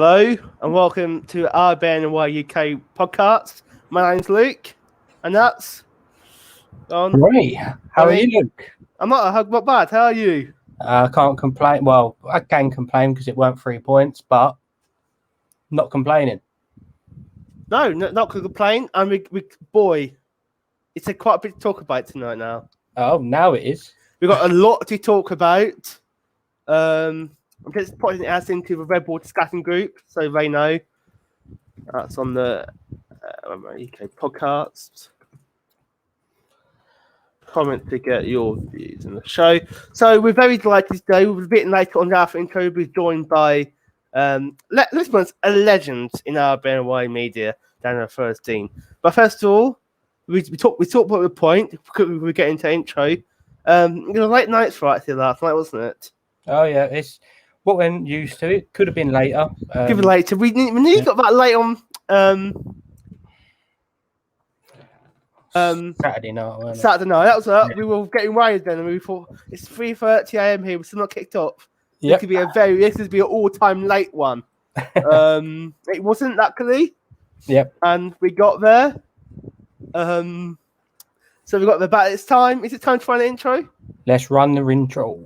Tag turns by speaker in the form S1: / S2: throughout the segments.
S1: Hello and welcome to RBNY UK podcast. My name's Luke, and that's
S2: Ronnie. How are you, Luke?
S1: I'm not bad. How are you?
S2: I can't complain. Well, I can complain because it weren't 3 points, but not complaining.
S1: No, not going to complain. And boy, it's quite a bit to talk about tonight now.
S2: Oh, now it is.
S1: We've got a lot to talk about. I'm just putting it as into the Red Bull discussion group so they know. That's on the UK podcast. Comment to get your views on the show. So we're very delighted today. We're a bit later on the intro. We're joined by this one's a legend in our RBNY media, Daniel Feuerstein. But first of all, we talked about the point. We get into intro. It was late nights for actually last night, wasn't it?
S2: Oh yeah, it's what we're used to. It could have been later.
S1: Could be later. We nearly got that late on.
S2: Saturday night.
S1: Saturday night. That was yeah. We were getting worried then, and we thought it's 3:30 a.m. here. We're still not kicked off. Yep. This could be an all-time late one. It wasn't luckily.
S2: Yep.
S1: And we got there. So we got there. But it's time. Is it time to find an intro?
S2: Let's run the intro.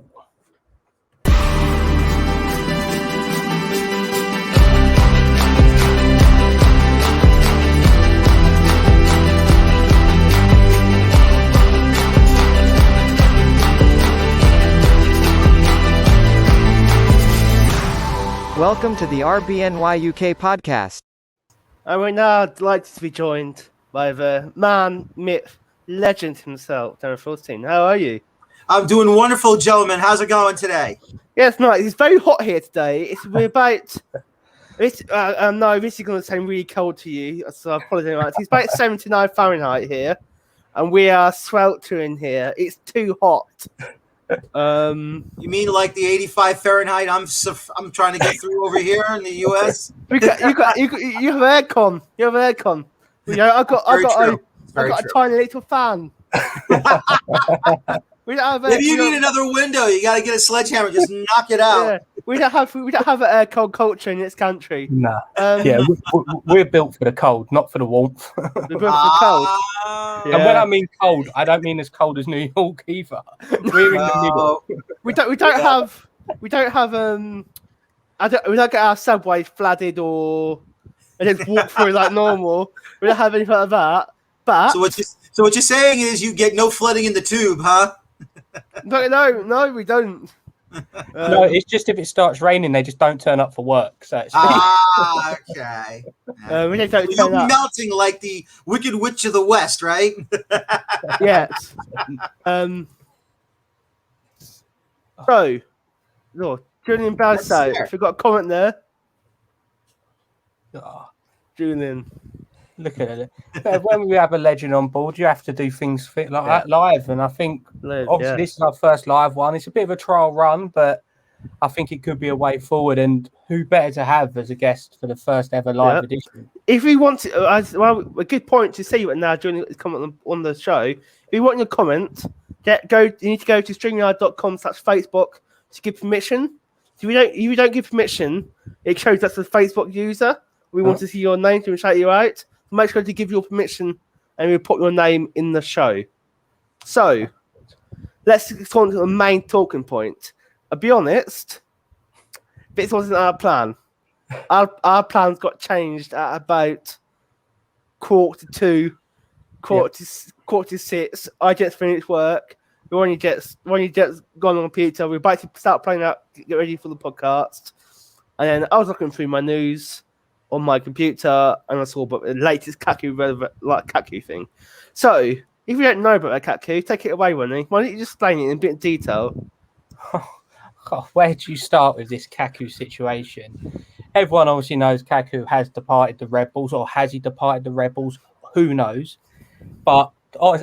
S3: Welcome to the RBNY UK podcast.
S1: And we're now delighted to be joined by the man, myth, legend himself, Daniel Feuerstein. How are you?
S4: I'm doing wonderful, gentlemen. How's it going today?
S1: Yeah, it's nice. It's very hot here today. We're about... no, this is going to sound really cold to you, so I apologize. It's about 79 Fahrenheit here, and we are sweltering here. It's too hot.
S4: You mean like the 85 Fahrenheit I'm trying to get through over here in the US?
S1: You have aircon. You have aircon. You know, I got a tiny little fan. We don't have
S4: if you need another window, you got to get a sledgehammer. Just knock it out.
S1: Yeah. We don't have an aircon culture in this country.
S2: No. We're built for the cold, not for the warmth.
S1: We're built for the cold.
S2: Yeah. And when I mean cold, I don't mean as cold as New York either. We're in the middle.
S1: We don't get our subways flooded or just walk through like normal. We don't have anything like that. But
S4: so what you're saying is you get no flooding in the tube, huh?
S1: No, we don't.
S2: No, it's just if it starts raining, they just don't turn up for work. So it's
S4: okay.
S1: We don't turn
S4: You'll be
S1: up.
S4: melting like the Wicked Witch of the West, right?
S1: Yes. So, Julian Balso, if you've got a comment there. Julian.
S2: Look at it. When we have a legend on board, you have to do things fit like that live. And I think obviously this is our first live one. It's a bit of a trial run, but I think it could be a way forward. And who better to have as a guest for the first ever live edition?
S1: If we want to, a good point to see right now during the comment on the show. If you want your comment, you need to go to streamyard.com/Facebook to give permission. If you don't give permission, it shows that's a Facebook user. We want to see your name to shout you out. Make sure to give your permission and we'll put your name in the show. So, let's talk to the main talking point. I'll be honest, this wasn't our plan. Our plans got changed at about 2:45, quarter to 6. I just finished work. Ronnie just gone on the computer. We're about to start playing out, get ready for the podcast. And then I was looking through my news on my computer, and I saw the latest Kaku thing. So, if you don't know about that Kaku, take it away, Ronnie. Why don't you just explain it in a bit of detail?
S2: Where do you start with this Kaku situation? Everyone obviously knows Kaku has departed the Red Bulls, or has he departed the Red Bulls? Who knows? But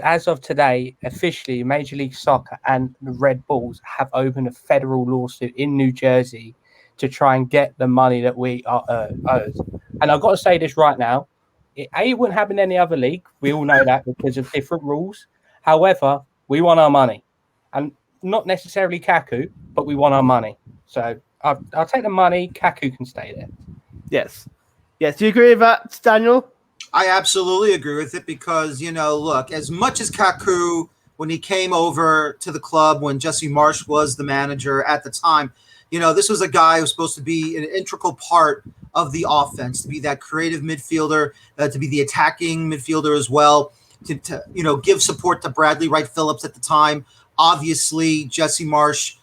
S2: as of today, officially, Major League Soccer and the Red Bulls have opened a federal lawsuit in New Jersey to try and get the money that we are owed. And I've got to say this right now. It wouldn't happen in any other league. We all know that because of different rules. However, we want our money. And not necessarily Kaku, but we want our money. So I'll take the money. Kaku can stay there.
S1: Yes. Yes. Do you agree with that, Daniel?
S4: I absolutely agree with it because, look, as much as Kaku, when he came over to the club, when Jesse Marsch was the manager at the time, this was a guy who was supposed to be an integral part of the offense, to be that creative midfielder, to be the attacking midfielder as well, to give support to Bradley Wright Phillips at the time. Obviously, Jesse Marsch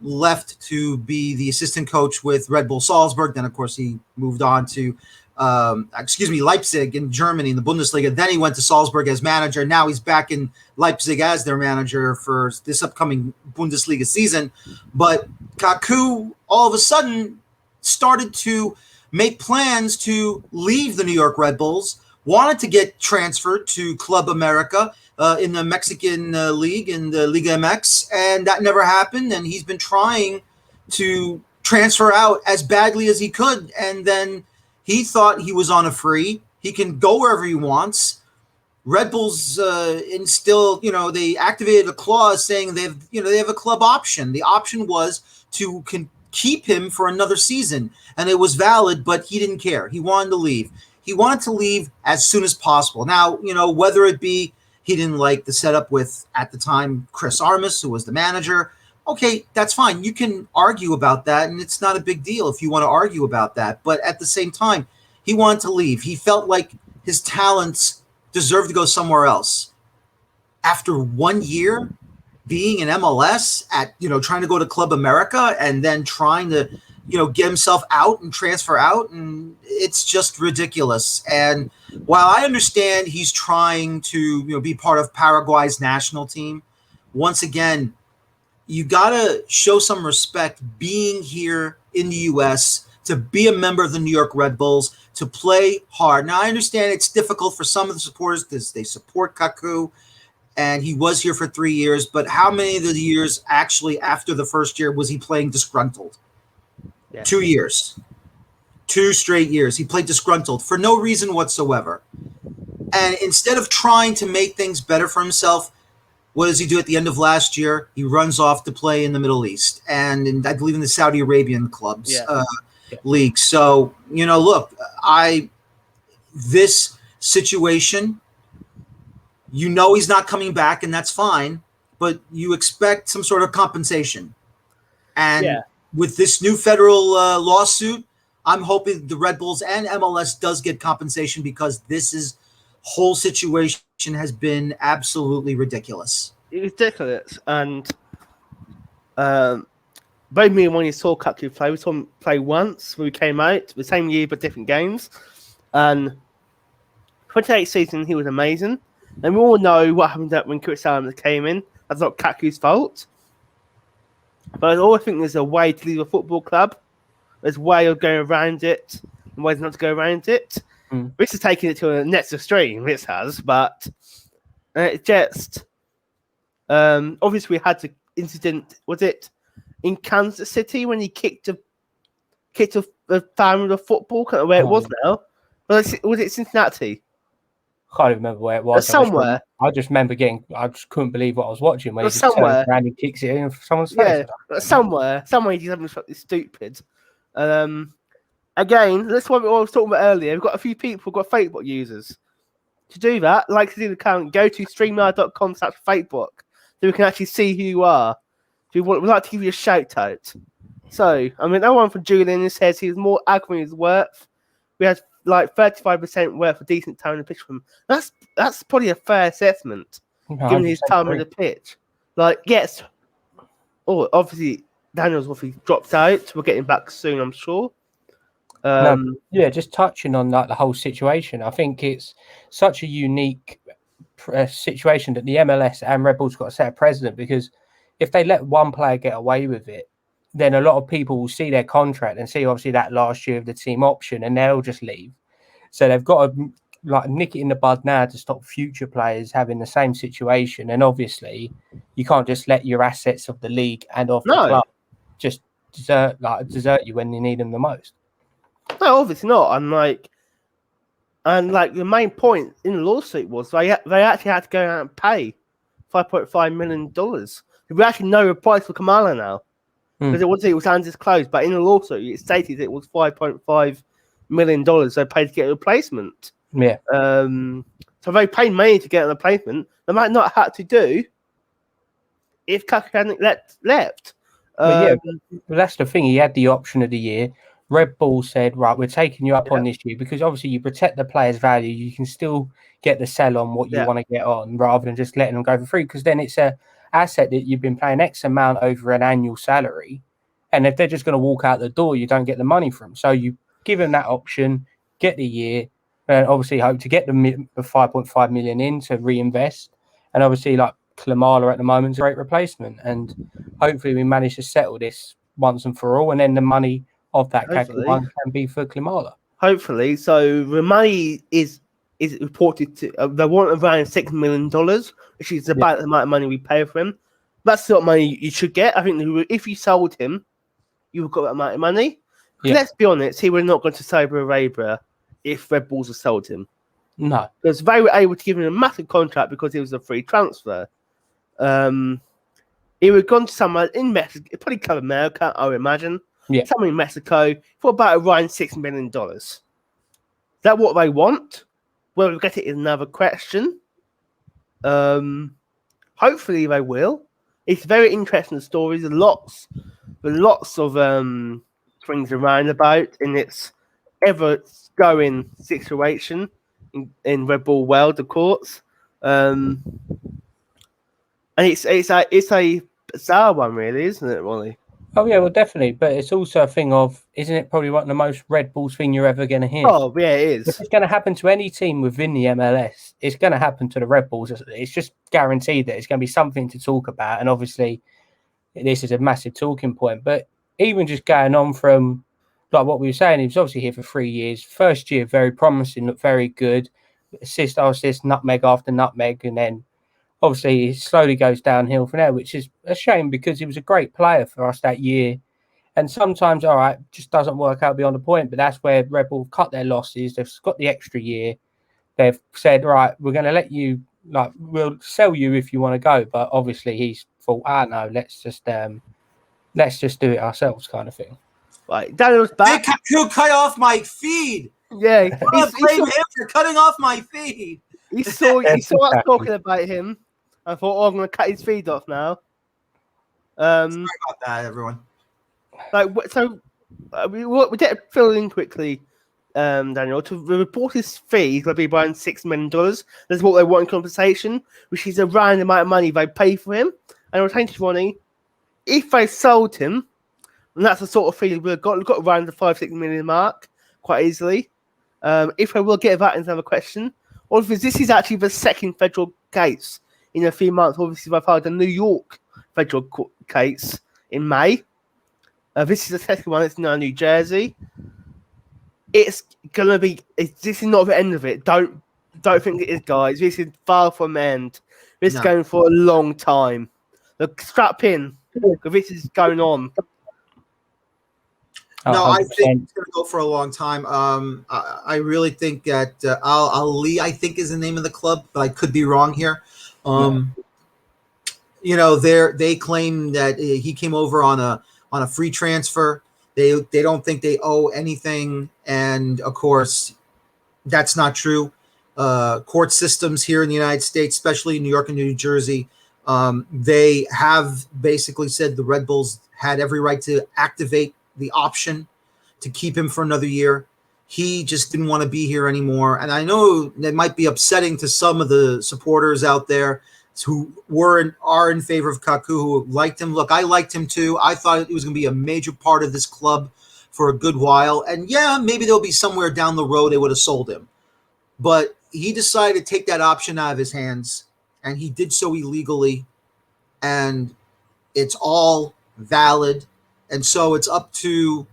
S4: left to be the assistant coach with Red Bull Salzburg. Then, of course, he moved on to Leipzig in Germany in the Bundesliga. Then he went to Salzburg as manager. Now he's back in Leipzig as their manager for this upcoming Bundesliga season. But Kaku all of a sudden started to make plans to leave the New York Red Bulls, wanted to get transferred to Club America in the Mexican league, in the Liga MX, and that never happened. And he's been trying to transfer out as badly as he could, and then he thought he was on a free. He can go wherever he wants. Red Bulls they activated a clause saying they have a club option. The option was to keep him for another season, and it was valid, but he didn't care. He wanted to leave. He wanted to leave as soon as possible. Now, whether it be he didn't like the setup with, at the time, Chris Armas, who was the manager. Okay, that's fine. You can argue about that, and it's not a big deal if you want to argue about that. But at the same time, he wanted to leave. He felt like his talents deserved to go somewhere else. After 1 year being in MLS trying to go to Club America and then trying to, get himself out and transfer out, and it's just ridiculous. And while I understand he's trying to, be part of Paraguay's national team, once again, you got to show some respect being here in the U.S., to be a member of the New York Red Bulls, to play hard. Now, I understand it's difficult for some of the supporters because they support Kaku, and he was here for 3 years, but how many of the years actually after the first year was he playing disgruntled? Yeah. 2 years. 2 straight years. He played disgruntled for no reason whatsoever. And instead of trying to make things better for himself, what does he do at the end of last year? He runs off to play in the Middle East and I believe in the Saudi Arabian clubs league. So, look, this situation, he's not coming back, and that's fine, but you expect some sort of compensation. And with this new federal lawsuit, I'm hoping the Red Bulls and MLS does get compensation, because this whole situation has been absolutely ridiculous.
S1: Ridiculous. And both me and when you saw Kaku play, we saw him play once when we came out, the same year but different games. And 28 season, he was amazing. And we all know what happened when Chris Armas came in. That's not Kaku's fault. But I always think there's a way to leave a football club. There's a way of going around it and ways not to go around it. This is taking it to the next extreme, this has. But it just... obviously, we had the incident, was it in Kansas City when he kicked a fan with a football? I can't know where it was now. Was it Cincinnati?
S2: I can't even remember where it was.
S1: Somewhere.
S2: I just remember I just couldn't believe what I was watching when he just
S1: somewhere.
S2: turns around and kicks it in someone's face.
S1: Yeah, somewhere he did something stupid. Again, that's what I was talking about earlier. We've got a few people who've got Facebook users. To do that, like to do the account, go to streamyard.com/Facebook so we can actually see who you are. We'd like to give you a shout out. So, that one from Julian says he was more aggro than his worth. We had like 35% worth of decent time on the pitch from him. That's probably a fair assessment, given his time on the pitch. Like, yes. Oh, obviously, Daniel's obviously dropped out. We'll get him back soon, I'm sure.
S2: Just touching on the whole situation. I think it's such a unique situation that the MLS and Red Bulls got to set a precedent, because if they let one player get away with it, then a lot of people will see their contract and see obviously that last year of the team option, and they'll just leave. So they've got to nip it in the bud now to stop future players having the same situation. And obviously, you can't just let your assets of the league and of the club just desert you when you need them the most.
S1: No, obviously not. And the main point in the lawsuit was they actually had to go out and pay $5.5 million. We actually know the price for Kamala now, because it was undisclosed. But in the lawsuit, it stated it was $5.5 million they paid to get a replacement.
S2: Yeah.
S1: So they paid money to get a replacement. They might not have to do if Kaku hadn't left.
S2: But that's the thing. He had the option of the year. Red Bull said, right, we're taking you up on this year because obviously you protect the player's value. You can still get the sell on what you want to get on rather than just letting them go for free, because then it's a asset that you've been paying X amount over an annual salary. And if they're just going to walk out the door, you don't get the money from them. So you give them that option, get the year, and obviously hope to get the 5.5 million in to reinvest. And obviously, like Klimala at the moment is a great replacement. And hopefully we manage to settle this once and for all. And then the money of that Kaku one can be for Klimala.
S1: Hopefully. So the money is reported to they want around $6 million, which is about the amount of money we pay for him. That's the sort of money you should get. I think if you sold him, you would got that amount of money. Let's be honest, he would not go to Saudi Arabia if Red Bulls had sold him.
S2: No,
S1: because they were able to give him a massive contract because it was a free transfer. He would have gone to somewhere in Mexico, probably Club America, I would imagine. Somewhere in Mexico for about around $6 million. Is that what they want? Well, we'll get it in another question. Hopefully they will. It's very interesting stories. Lots of things around about in its ever-going situation in Red Bull world, of course. And it's a bizarre one, really, isn't it, Ronnie?
S2: Oh, yeah, well, definitely. But it's also a thing of, isn't it probably one of the most Red Bulls thing you're ever going to hear?
S1: Oh, yeah, it is.
S2: If it's going to happen to any team within the MLS, it's going to happen to the Red Bulls. It's just guaranteed that it's going to be something to talk about. And obviously, this is a massive talking point. But even just going on from like what we were saying, he was obviously here for 3 years. First year, very promising, looked very good. Assist, nutmeg after nutmeg. And then obviously, it slowly goes downhill from there, which is a shame because he was a great player for us that year. And sometimes, all right, just doesn't work out beyond the point. But that's where Red Bull cut their losses. They've got the extra year. They've said, right, we're going to let you, like, we'll sell you if you want to go. But obviously, he's thought, no, let's just do it ourselves, kind of thing.
S1: Right, Daniel's back.
S4: Hey, Kaku, cut off my feed.
S1: Yeah,
S4: I blame him for cutting off my feed.
S1: He saw us talking about him. I thought, I'm going to cut his feed off now.
S4: Sorry about that, everyone.
S1: We get to fill in quickly, Daniel. To report his fee will be around $6 million. That's what they want in compensation, which is around the amount of money they pay for him. And I'll tell you, Ronnie, if they sold him, and that's the sort of fee we've got around the 5-6 million mark quite easily. If I will get that into another question, or if this is actually the second federal case in a few months. Obviously, they filed a New York federal court case in May. This is the second one. It's now New Jersey. It's gonna be. This is not the end of it. Don't think it is, guys. This is far from the end. This is going for a long time. Look, strap in, because this is going on.
S4: No, I think it's going to go for a long time. I really think that Ali, I think, is the name of the club, but I could be wrong here. You know, they claim that he came over on a free transfer. They don't think they owe anything, and of course, that's not true. Court systems here in the United States, especially in New York and New Jersey, they have basically said the Red Bulls had every right to activate the option to keep him for another year. He just didn't want to be here anymore. And I know that might be upsetting to some of the supporters out there who are in favor of Kaku, who liked him. Look, I liked him too. I thought he was going to be a major part of this club for a good while. And yeah, maybe there'll be somewhere down the road they would have sold him. But he decided to take that option out of his hands, and he did so illegally. And it's all valid. And so it's up to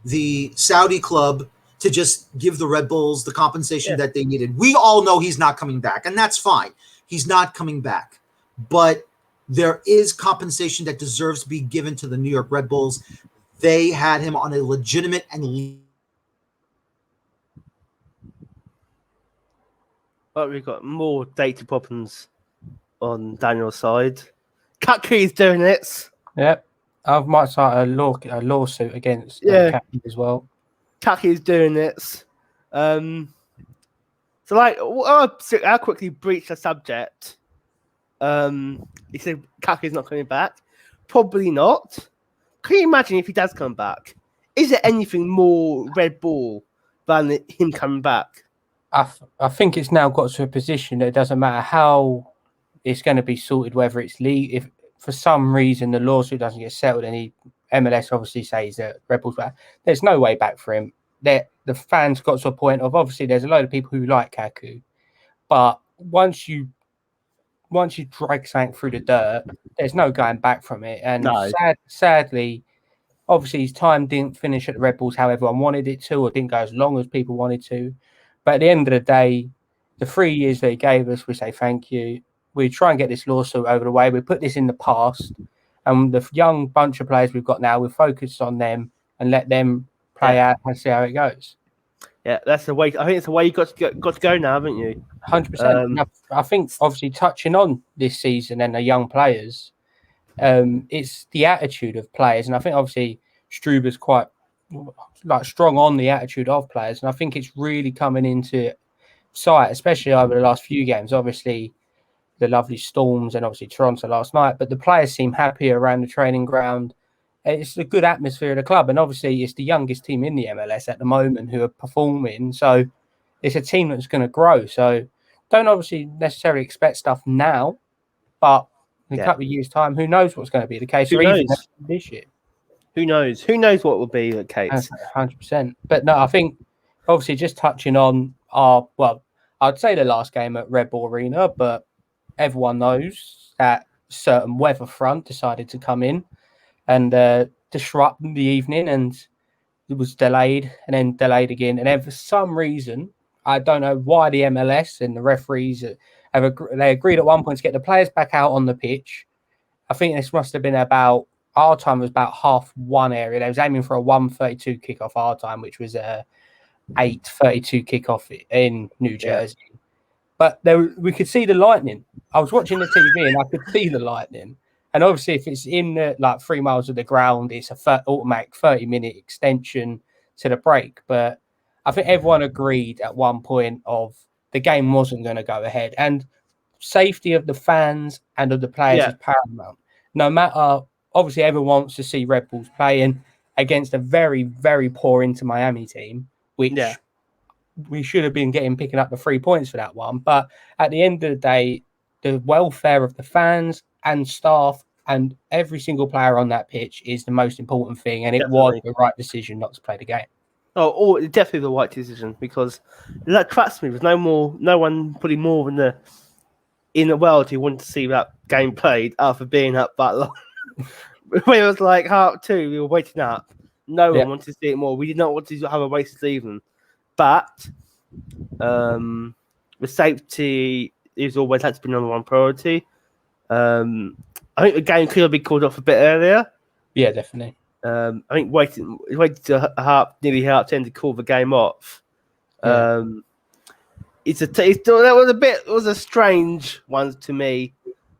S4: the Saudi club to just give the Red Bulls the compensation that they needed. We all know he's not coming back, and that's fine. He's not coming back. But there is compensation that deserves to be given to the New York Red Bulls. They had him on a legitimate and
S1: But we've got more data problems on Daniel's side. Kaku's doing it.
S2: Yep. I might start a lawsuit against Captain as well.
S1: Kaki's doing this. So, like, I'll quickly breach the subject. He said Kaki's not coming back. Probably not. Can you imagine if he does come back? Is there anything more Red Bull than him coming back?
S2: I think it's now got to a position that it doesn't matter how it's going to be sorted, whether it's if for some reason the lawsuit doesn't get settled and MLS obviously says that Red Bull's back, there's no way back for him. The fans got to a point of, obviously there's a load of people who like Kaku, but once you drag something through the dirt, there's no going back from it. And
S1: No.
S2: sadly, obviously his time didn't finish at the Red Bulls how everyone wanted it to, or didn't go as long as people wanted to. But at the end of the day, the 3 years that he gave us, we say thank you. We try and get this lawsuit over the way. We put this in the past, and the young bunch of players we've got now, we're focused on them and let them play out and see how it goes.
S1: Yeah, that's the way. I think it's the way you got to go now, haven't you?
S2: 100%. I think obviously touching on this season and the young players, it's the attitude of players, and I think obviously Struber's quite strong on the attitude of players, and I think it's really coming into sight, especially over the last few games. Obviously, the lovely Storms and obviously Toronto last night, but the players seem happy around the training ground. It's a good atmosphere at the club, and obviously it's the youngest team in the MLS at the moment who are performing, so it's a team that's going to grow. So don't obviously necessarily expect stuff now, but in a couple of years' time, who knows what's going to be the case, or even this year.
S1: Who knows? Who knows what will be the case?
S2: 100%. But no, I think obviously just touching on I'd say the last game at Red Bull Arena, but everyone knows that certain weather front decided to come in and disrupt the evening, and it was delayed and then delayed again. And then for some reason, I don't know why the MLS and the referees they agreed at one point to get the players back out on the pitch. I think this must have been about, our time was about 1:30 area. They was aiming for a 1:32 kickoff our time, which was a 8:32 kickoff in New Jersey. Yeah. But we could see the lightning. I was watching the TV and I could see the lightning. And obviously, if it's in 3 miles of the ground, it's a automatic 30-minute extension to the break. But I think everyone agreed at one point of the game wasn't going to go ahead. And safety of the fans and of the players is paramount. No matter, obviously, everyone wants to see Red Bulls playing against a very, very poor Inter Miami team, which we should have been picking up the 3 points for that one. But at the end of the day, the welfare of the fans and staff and every single player on that pitch is the most important thing. And it was the right decision not to play the game.
S1: Oh, definitely the right decision, because trust me, there's no one putting more in the world who wanted to see that game played after being up that long. When it was like 2:30, we were waiting up. No one wanted to see it more. We did not want to have a wasted evening. But the safety is always had to be number one priority. I think the game could have been called off a bit earlier. Yeah,
S2: definitely.
S1: I think waited to nearly half 10 to call the game off.
S2: Yeah.
S1: It was a strange one to me.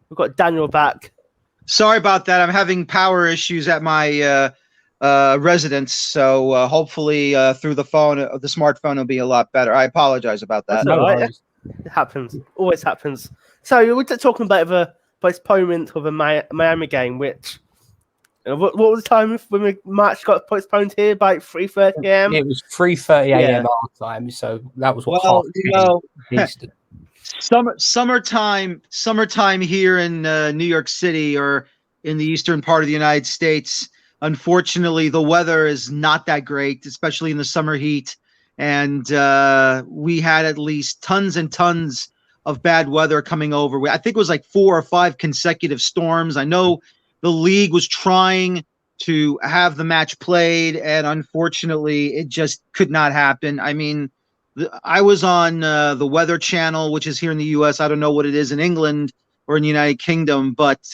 S1: We've got Daniel back.
S4: Sorry about that. I'm having power issues at my residence, so hopefully through the phone, the smartphone will be a lot better. I apologize about that.
S1: That's all right. It happens. Always happens. So we're talking about the postponement of a Miami game, which what was the time when the match got postponed here? About 3:30 a.m.
S2: It was 3:30 a.m. our time, so that was
S4: summertime here in New York City or in the eastern part of the United States. Unfortunately, the weather is not that great, especially in the summer heat. And we had at least tons and tons of bad weather coming over. I think it was like 4 or 5 consecutive storms. I know the league was trying to have the match played, and unfortunately, it just could not happen. I mean, I was on the Weather Channel, which is here in the U.S. I don't know what it is in England or in the United Kingdom, but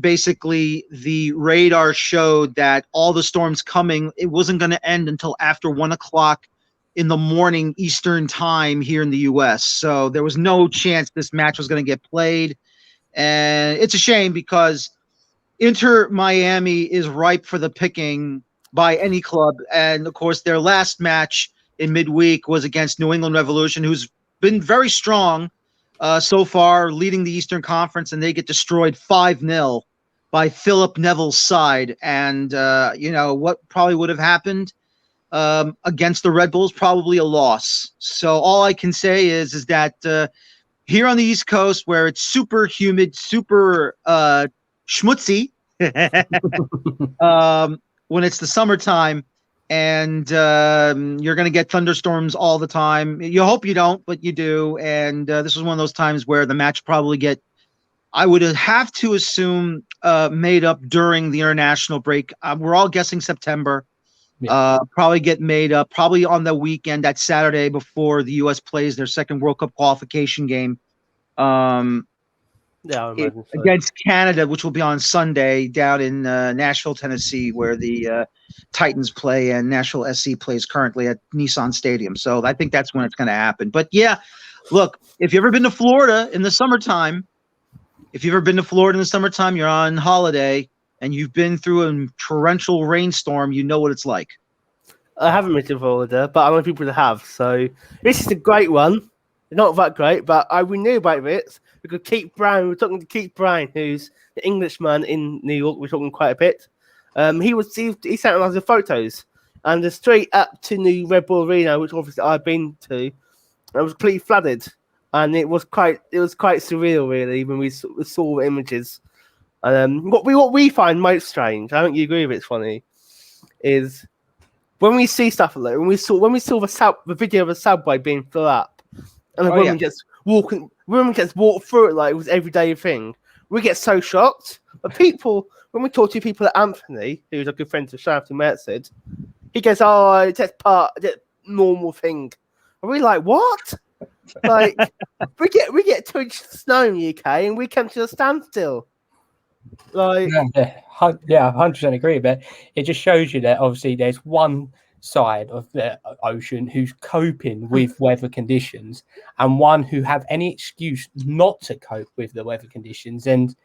S4: basically the radar showed that all the storms coming, it wasn't going to end until after 1 o'clock in the morning Eastern time here in the U.S. So there was no chance this match was going to get played. And it's a shame because Inter Miami is ripe for the picking by any club. And of course, their last match in midweek was against New England Revolution, who's been very strong so far, leading the Eastern Conference, and they get destroyed 5-0 by Philip Neville's side. And what probably would have happened against the Red Bulls? Probably a loss. So all I can say is that here on the East Coast, where it's super humid, super schmutzy, when it's the summertime, and you're going to get thunderstorms all the time. You hope you don't, but you do. And this was one of those times where the match probably get, I would have to assume, made up during the international break. We're all guessing September.
S2: Yeah.
S4: Probably get made up probably on the weekend, that Saturday before the U.S. plays their second World Cup qualification game against Canada, which will be on Sunday down in Nashville, Tennessee, where the Titans play, and Nashville SC plays currently at Nissan Stadium. So I think that's when it's going to happen. But yeah, look, if you've ever been to Florida in the summertime, you're on holiday and you've been through a torrential rainstorm, you know what it's like.
S1: I haven't been to Florida, but I know people that have. So this is a great one. Not that great, but we knew about it because Keith Brown. We were talking to Keith Brown, who's the Englishman in New York. We're talking quite a bit. He sent us the photos, and the street up to New Red Bull Arena, which obviously I've been to, it was completely flooded, and it was quite surreal, really, when we saw the images. What we find most strange, I think you agree with it, Swanee, is when we see stuff like that, when we saw the video of the subway being filled up, and the woman gets walked through it like it was an everyday thing, we get so shocked. But when we talk to people like Anthony, who's a good friend to Sheriff said, he goes, "Oh, it's just it's a normal thing." And we're like, "What?" Like we get 2 inches of snow in the UK, and we come to a standstill. Like,
S2: yeah, 100% agree. But it just shows you that obviously there's one side of the ocean who's coping with weather conditions, and one who have any excuse not to cope with the weather conditions. And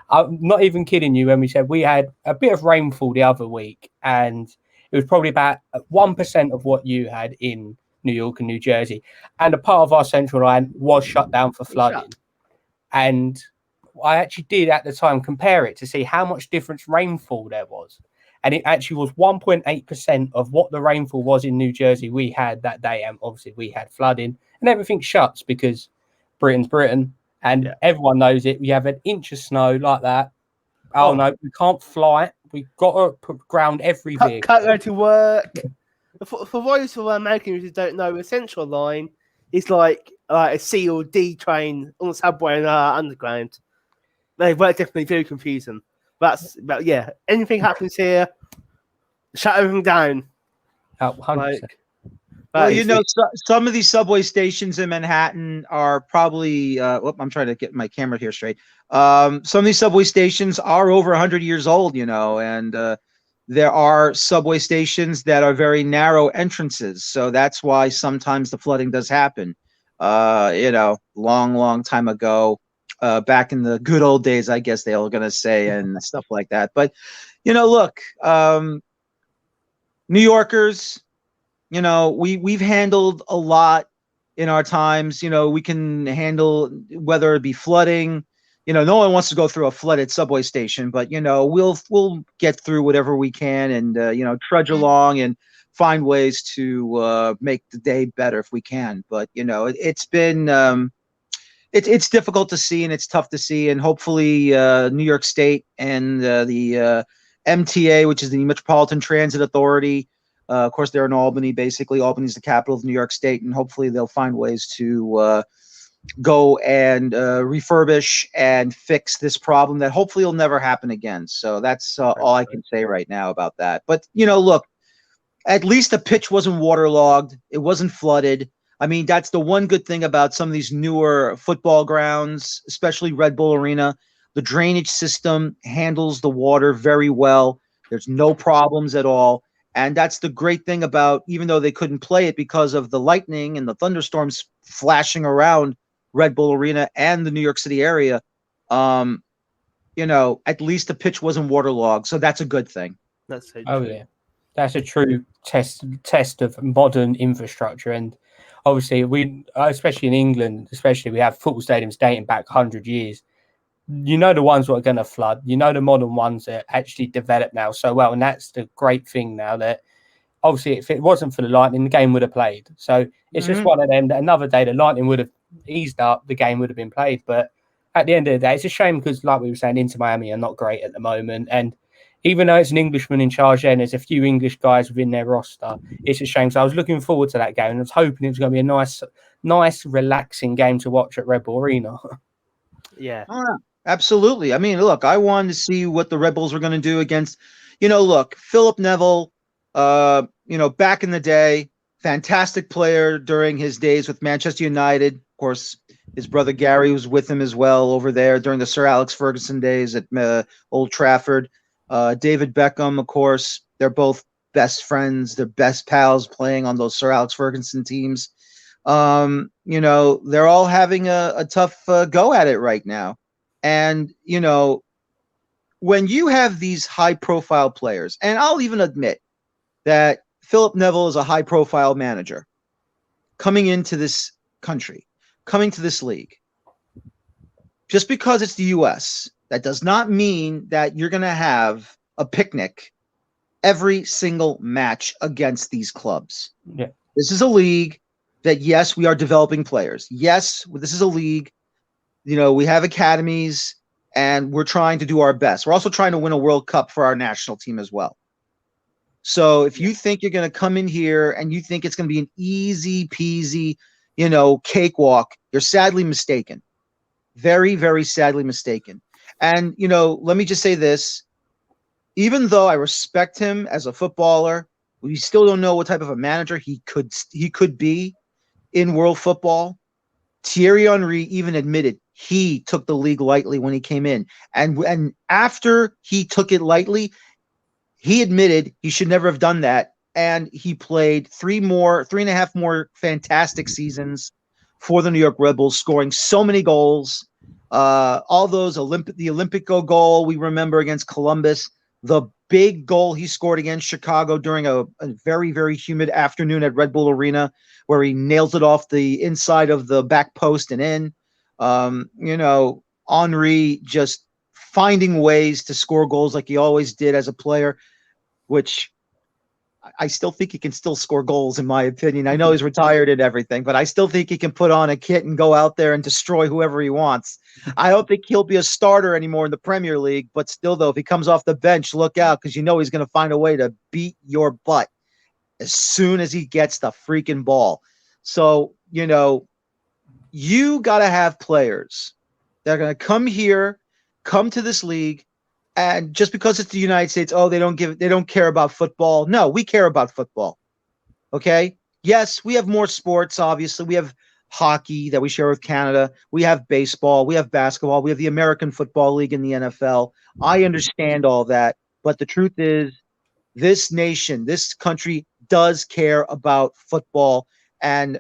S2: I'm not even kidding you when we said we had a bit of rainfall the other week, and it was probably about 1% of what you had in New York and New Jersey, and a part of our central line was shut down for flooding. And I actually did at the time compare it to see how much difference rainfall there was. And it actually was 1.8% of what the rainfall was in New Jersey we had that day. And obviously we had flooding, and everything shuts because Britain's Britain, and everyone knows it. We have an inch of snow like that. Oh no, we can't fly. We've got to put ground every vehicle.
S1: Can't go to work. For those who are Americans who don't know, the Central Line is like a C or D train on the subway and underground. They were definitely very confusing. But yeah, anything happens here, shut everything down.
S2: 100%.
S4: Well, some of these subway stations in Manhattan are probably. I'm trying to get my camera here straight. Some of these subway stations are over 100 years old, and there are subway stations that are very narrow entrances. So that's why sometimes the flooding does happen. Long time ago, back in the good old days, I guess they were going to say, and stuff like that. But, look, New Yorkers, we've handled a lot in our times. We can handle whether it be flooding. No one wants to go through a flooded subway station, but we'll get through whatever we can, and trudge along and find ways to make the day better if we can. But it's been it's difficult to see, and it's tough to see, and hopefully New York State and the MTA, which is the Metropolitan Transit Authority. Of course, they're in Albany. Basically, Albany's the capital of New York State, and hopefully they'll find ways to go and refurbish and fix this problem that hopefully will never happen again. So that's all I can say right now about that. But, look, at least the pitch wasn't waterlogged. It wasn't flooded. I mean, that's the one good thing about some of these newer football grounds, especially Red Bull Arena. The drainage system handles the water very well. There's no problems at all. And that's the great thing about, even though they couldn't play it because of the lightning and the thunderstorms flashing around Red Bull Arena and the New York City area, at least the pitch wasn't waterlogged. So that's a good thing.
S1: That's so true.
S2: Oh, yeah. That's a true test of modern infrastructure. And obviously, especially in England, we have football stadiums dating back 100 years. You know the ones that are going to flood. You know the modern ones that actually develop now so well. And that's the great thing now, that obviously if it wasn't for the Lightning, the game would have played. So it's just one of them that another day the Lightning would have eased up, the game would have been played. But at the end of the day, it's a shame because, like we were saying, Inter Miami are not great at the moment. And even though it's an Englishman in charge and there's a few English guys within their roster, it's a shame. So I was looking forward to that game and I was hoping it was going to be a nice, relaxing game to watch at Red Bull Arena.
S1: Yeah.
S5: Oh, yeah, absolutely. I mean, look, I wanted to see what the Red Bulls were going to do against, look, Philip Neville, back in the day, fantastic player during his days with Manchester United. Of course, his brother Gary was with him as well over there during the Sir Alex Ferguson days at Old Trafford. David Beckham, of course, they're both best friends. They're best pals playing on those Sir Alex Ferguson teams. They're all having a tough go at it right now. And, when you have these high-profile players, and I'll even admit that Philip Neville is a high-profile manager coming into this country, coming to this league. Just because it's the U.S., that does not mean that you're going to have a picnic every single match against these clubs.
S2: Yeah.
S5: This is a league that, yes, we are developing players. Yes, this is a league, we have academies and we're trying to do our best. We're also trying to win a World Cup for our national team as well. So if you think you're going to come in here and you think it's going to be an easy peasy, cakewalk, you're sadly mistaken. Very, very sadly mistaken. And, let me just say this. Even though I respect him as a footballer, we still don't know what type of a manager he could be in world football. Thierry Henry even admitted he took the league lightly when he came in. And after he took it lightly, he admitted he should never have done that. And he played 3.5 more fantastic seasons for the New York Red Bulls, scoring so many goals. All those the Olympic goal we remember against Columbus, the big goal he scored against Chicago during a very, very humid afternoon at Red Bull Arena, where he nails it off the inside of the back post and in. Henry just finding ways to score goals like he always did as a player, which I still think he can still score goals, in my opinion. I know he's retired and everything, but I still think he can put on a kit and go out there and destroy whoever he wants. I don't think he'll be a starter anymore in the Premier League, but still, though, if he comes off the bench, look out, because he's going to find a way to beat your butt as soon as he gets the freaking ball. So, you got to have players that are going to come to this league, and just because it's the United States, they don't care about football. No, we care about football. Okay? Yes, we have more sports, obviously. We have hockey that we share with Canada. We have baseball. We have basketball. We have the American Football League in the NFL. I understand all that. But the truth is, this nation, this country does care about football. And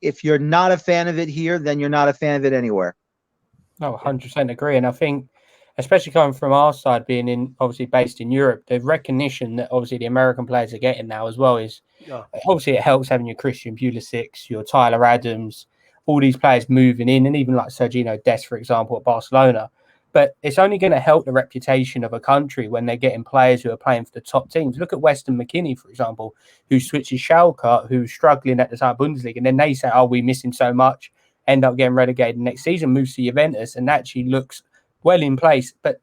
S5: if you're not a fan of it here, then you're not a fan of it anywhere.
S2: No, 100% agree. And I think, especially coming from our side, being obviously based in Europe, the recognition that obviously the American players are getting now as well is obviously it helps having your Christian Pulisic, your Tyler Adams, all these players moving in, and even like Sergio Dest, for example, at Barcelona. But it's only going to help the reputation of a country when they're getting players who are playing for the top teams. Look at Weston McKennie, for example, who switches Schalke, who's struggling at the top Bundesliga, and then they say, we miss him so much, end up getting relegated next season, moves to Juventus, and actually looks well in place. But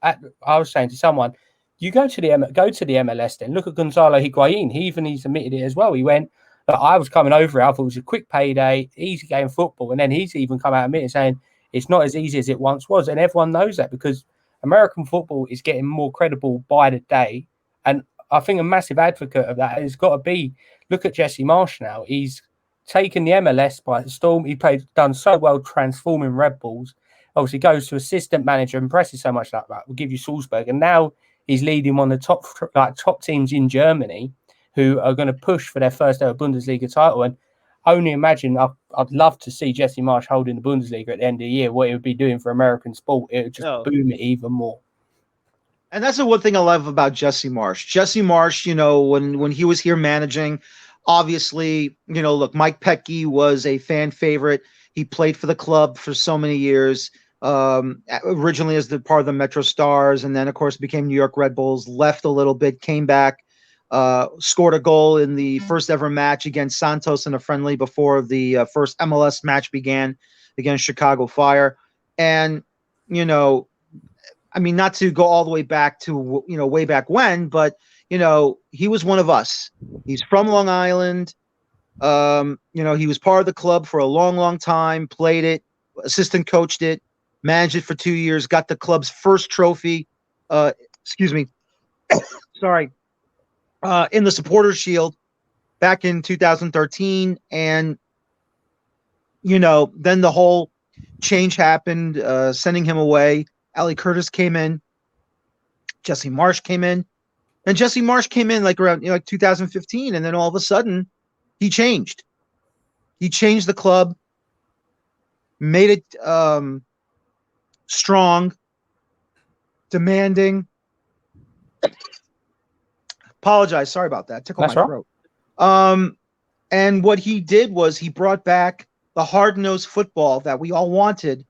S2: I was saying to someone, you go to the MLS then. Look at Gonzalo Higuain. He's admitted it as well. He went, I was coming over it. I thought it was a quick payday, easy game football. And then he's even come out admitting saying it's not as easy as it once was. And everyone knows that because American football is getting more credible by the day. And I think a massive advocate of that has got to be, look at Jesse Marsh now. He's taken the MLS by storm. Done so well transforming Red Bulls. Obviously goes to assistant manager, impresses so much like that. We'll give you Salzburg. And now he's leading one of the top teams in Germany who are going to push for their first ever Bundesliga title. And only imagine, I'd love to see Jesse Marsh holding the Bundesliga at the end of the year, what it would be doing for American sport. It would just boom it even more.
S5: And that's the one thing I love about Jesse Marsh. Jesse Marsh, when he was here managing, obviously, look, Mike Petke was a fan favorite. He played for the club for so many years. Originally as the part of the Metro Stars, and then of course became New York Red Bulls. Left a little bit, came back, scored a goal in the first ever match against Santos in a friendly before the first MLS match began against Chicago Fire, and not to go all the way back to, way back when, but, he was one of us. He's from Long Island. He was part of the club for a long, long time, played it, assistant coached it, managed it for 2 years, got the club's first trophy, sorry, in the Supporters Shield back in 2013. And, then the whole change happened, sending him away. Ali Curtis came in. Jesse Marsh came in. And Jesse Marsh came in around 2015. And then all of a sudden, he changed. He changed the club, made it strong, demanding. Apologize. Sorry about that. Tickled my throat. And what he did was he brought back the hard-nosed football that we all wanted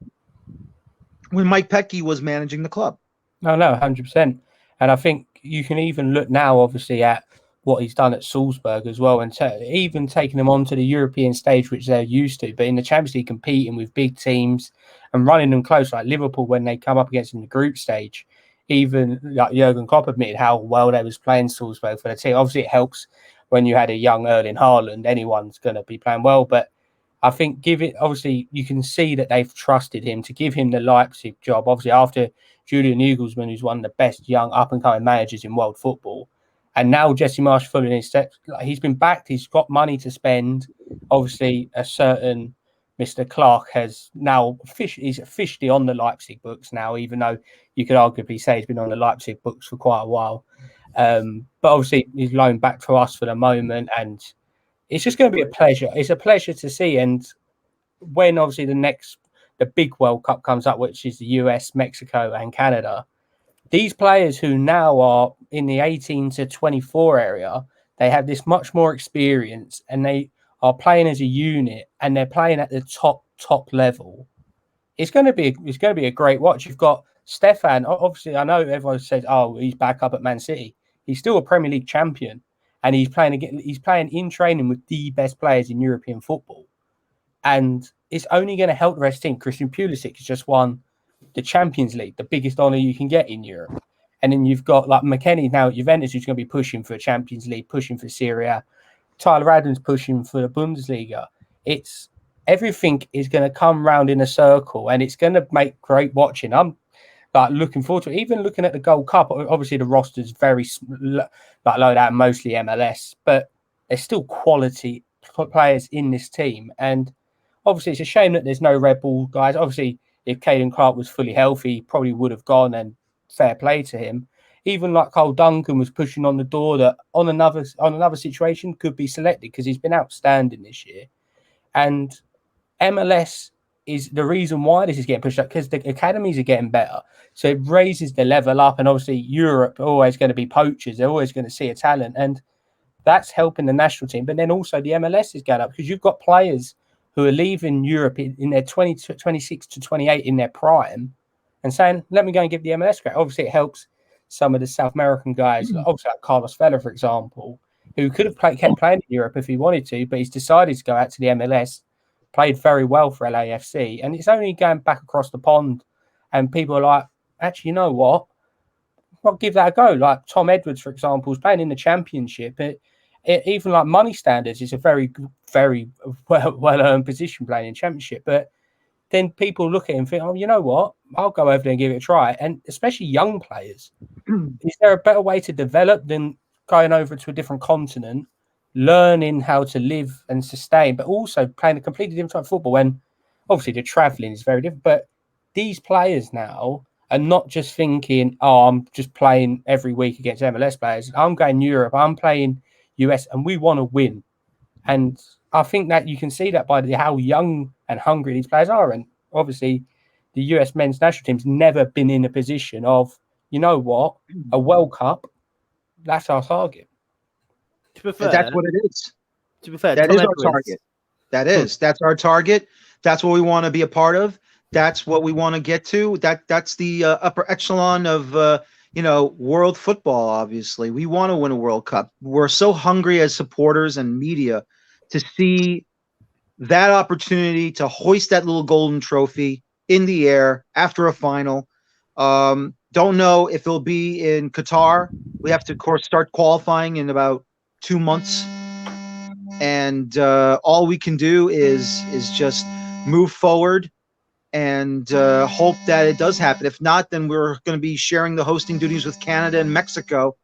S5: when Mike Petke was managing the club.
S2: No, 100%. And I think you can even look now, obviously, at what he's done at Salzburg as well, and even taking them onto the European stage, which they're used to. But in the Champions League, competing with big teams and running them close, like Liverpool when they come up against in the group stage. Even like Jurgen Klopp admitted how well they was playing Salzburg for the team. Obviously, it helps when you had a young Erling Haaland. Anyone's going to be playing well, but I think obviously you can see that they've trusted him to give him the Leipzig job. Obviously, after Julian Nagelsmann, who's one of the best young up-and-coming managers in world football, and now Jesse Marsh following his steps. He's been backed. He's got money to spend. Obviously, a certain Mr. Clark has now he's officially on the Leipzig books now, even though you could arguably say he's been on the Leipzig books for quite a while. But obviously, he's loaned back to us for the moment, and it's just going to be a pleasure. It's a pleasure to see. And when obviously the big World Cup comes up, which is the US, Mexico, and Canada, these players who now are in the 18 to 24 area, they have this much more experience, and they are playing as a unit, and they're playing at the top level. It's going to be a great watch. You've got Stefan. Obviously, I know everyone says, "Oh, he's back up at Man City." He's still a Premier League champion, and he's playing in training with the best players in European football, and it's only going to help the rest of the team. Christian Pulisic has just won the Champions League, the biggest honor you can get in Europe. And then you've got like McKennie now at Juventus, who's going to be pushing for a Champions League, pushing for Serie A. Tyler Adams pushing for the Bundesliga. Everything is going to come round in a circle, and it's going to make great watching. I'm looking forward to it. Even looking at the Gold Cup, obviously the roster's very low out, mostly MLS, but there's still quality players in this team. And obviously it's a shame that there's no Red Bull guys. Obviously, if Caden Clark was fully healthy, he probably would have gone, and fair play to him. Even like Cole Duncan was pushing on the door that on another situation could be selected, because he's been outstanding this year. And MLS is the reason why this is getting pushed up, because the academies are getting better. So it raises the level up, and obviously Europe are always going to be poachers. They're always going to see a talent, and that's helping the national team. But then also the MLS is going up, because you've got players who are leaving Europe in their 26 to 28 in their prime and saying, let me go and give the MLS credit. Obviously, it helps some of the South American guys, obviously like Carlos Vela, for example, who could have kept playing in Europe if he wanted to, but he's decided to go out to the MLS, played very well for LAFC, and it's only going back across the pond, and people are like, actually, you know what? I'll give that a go. Like Tom Edwards, for example, is playing in the Championship. Even like money standards, it's a very, very well-earned position playing in Championship. But then people look at him and think, oh, you know what? I'll go over there and give it a try. And especially young players, is there a better way to develop than going over to a different continent, learning how to live and sustain, but also playing a completely different type of football? When obviously the travelling is very different. But these players now are not just thinking, oh, I'm just playing every week against MLS players. I'm going Europe. I'm playing US, and we want to win. And I think that you can see that by how young and hungry these players are. And obviously the US men's national team's never been in a position of, you know what? A World Cup, that's our target.
S1: To be fair,
S5: That's what it is.
S1: To be fair,
S5: That
S1: Tom
S5: is our
S1: Edwards-
S5: target. That's our target. That's what we want to be a part of. That's what we want to get to. That's the upper echelon of world football. Obviously, we want to win a World Cup. We're so hungry as supporters and media to see that opportunity to hoist that little golden trophy in the air after a final. Don't know if it'll be in Qatar. We have to, of course, start qualifying in about 2 months, and all we can do is just move forward and hope that it does happen. If not, then we're going to be sharing the hosting duties with Canada and Mexico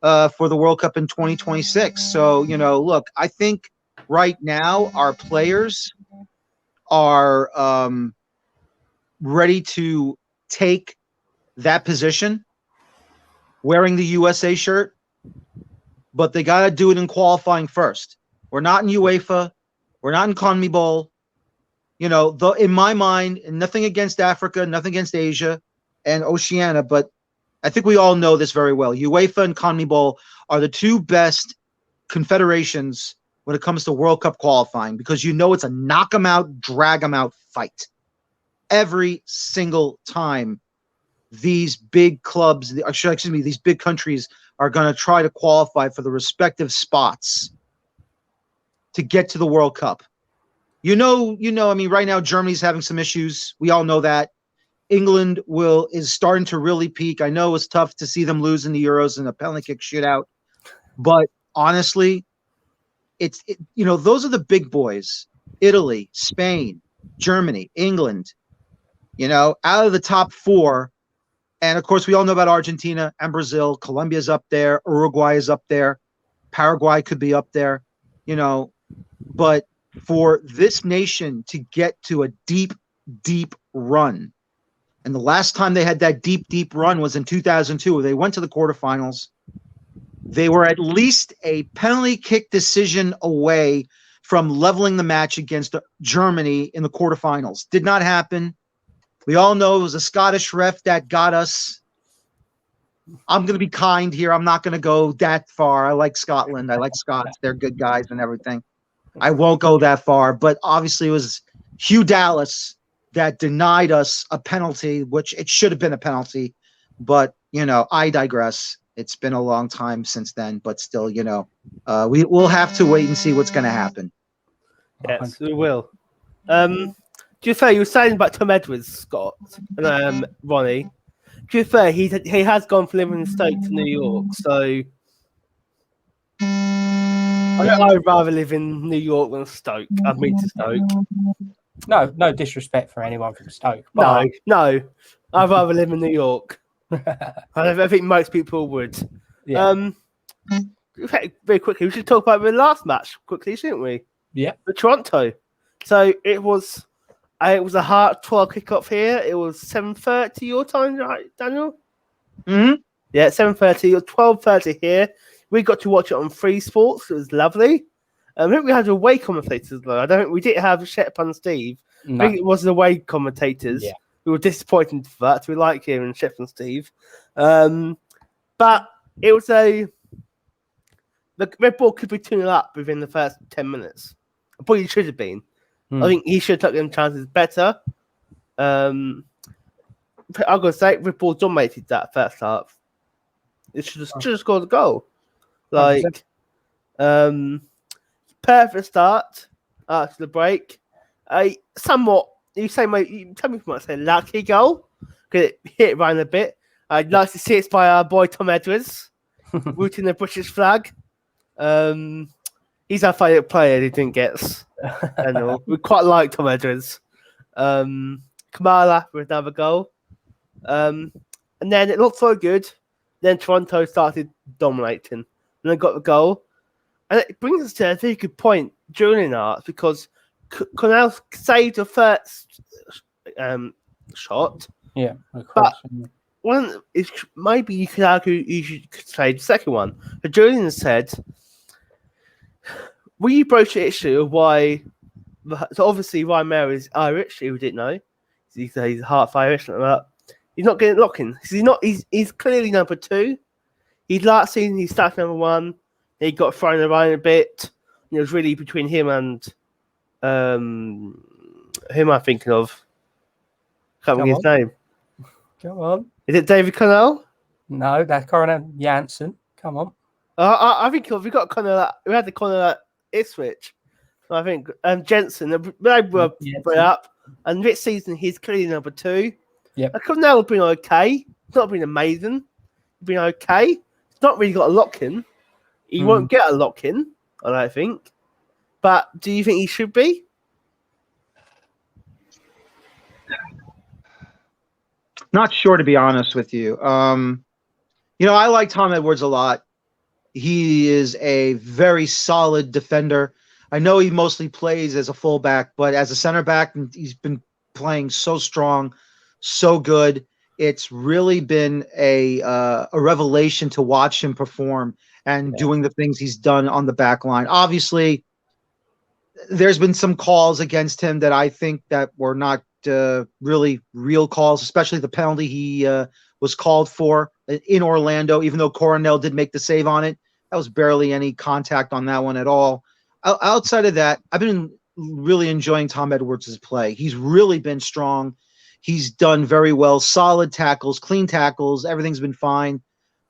S5: for the World Cup in 2026. So, look, I think right now our players are ready to take that position wearing the USA shirt, but they got to do it in qualifying first. We're not in UEFA. We're not in CONMEBOL. Though in my mind, and nothing against Africa, nothing against Asia and Oceania, but I think we all know this very well. UEFA and CONMEBOL are the two best confederations when it comes to World Cup qualifying, because it's a knock 'em out, drag 'em out fight. Every single time these big clubs, these big countries are going to try to qualify for the respective spots to get to the World Cup. I mean, right now Germany's having some issues. We all know that. England is starting to really peak. I know it's tough to see them lose in the Euros and a penalty kick shootout, but honestly, those are the big boys. Italy, Spain, Germany, England, out of the top 4. And of course, we all know about Argentina and Brazil. Colombia's up there. Uruguay is up there. Paraguay could be up there, but for this nation to get to a deep, deep run. And the last time they had that deep, deep run was in 2002, where they went to the quarterfinals. They were at least a penalty kick decision away from leveling the match against Germany in the quarterfinals. Did not happen. We all know it was a Scottish ref that got us. I'm going to be kind here. I'm not going to go that far. I like Scotland. I like Scots. They're good guys and everything. I won't go that far, but obviously it was Hugh Dallas that denied us a penalty, which it should have been a penalty. But, I digress. It's been a long time since then, but still, we'll have to wait and see what's going to happen.
S1: Yes, we will. To be fair, you were saying about Tom Edwards, Scott, and Ronnie. To be fair, he has gone from living in Stoke to New York, so I'd rather live in New York than Stoke. I've been to Stoke.
S2: No disrespect for anyone from Stoke. But...
S1: No. I'd rather live in New York. I think most people would.
S2: Yeah.
S1: Very quickly, we should talk about the last match quickly, shouldn't we?
S2: Yeah.
S1: The Toronto. So it was a hard 12 kickoff here. It was 7:30 your time, right, Daniel?
S5: Mm-hmm.
S1: Yeah, 7:30 or 12:30 here. We got to watch it on Free Sports. It was lovely. I think we had away commentators though. We didn't have Shep and Steve.
S2: No.
S1: I think it was the away commentators.
S2: Yeah.
S1: We were disappointed for that. We like hearing Shep and Steve. But it was the Red Bull could be 2-0 up within the first 10 minutes. Probably should have been. I think he should have taken them chances better. I'm gonna say Red Bull dominated that first half. It should have scored a goal. Perfect start after the break. A somewhat, you tell me you might say lucky goal because it hit around a bit. I'd like to see it by our boy Tom Edwards, rooting the British flag. He's our favourite player. He didn't get. We quite like Tom Edwards. Kamala with another goal. And then it looked so good. Then Toronto started dominating. And then got the goal. And it brings us to a very good point during that because Connell saved the first shot.
S2: Yeah, of course.
S1: But maybe you could argue you should save the second one. But Julian said, will you broach the issue of why? So obviously Ryan Mayer is Irish, who didn't know. He's half Irish. He's not getting locking. He's clearly number 2. Last season he started number 1. He got thrown around a bit. It was really between him and who am I thinking of? Can't remember his name.
S2: Come on.
S1: Is it David Connell?
S2: No, that's Coronel Janssen. Come on.
S1: I think we got Connell. We had the Connell at Ipswich. I think Jensen. They were put up, and this season he's clearly number 2.
S2: Yeah,
S1: Connell has been okay. It's not been amazing. He's been okay. He's not really got a lock in. He won't get a lock in, I don't think. But do you think he should be?
S5: Not sure, to be honest with you. I like Tom Edwards a lot. He is a very solid defender. I know he mostly plays as a fullback, but as a center back, he's been playing so strong, so good. It's really been a revelation to watch him perform and doing the things he's done on the back line. Obviously, there's been some calls against him that I think that were not really real calls, especially the penalty he was called for in Orlando, even though Coronel did make the save on it. That was barely any contact on that one at all. Outside of that, I've been really enjoying Tom Edwards' play. He's really been strong. He's done very well. Solid tackles, clean tackles. Everything's been fine.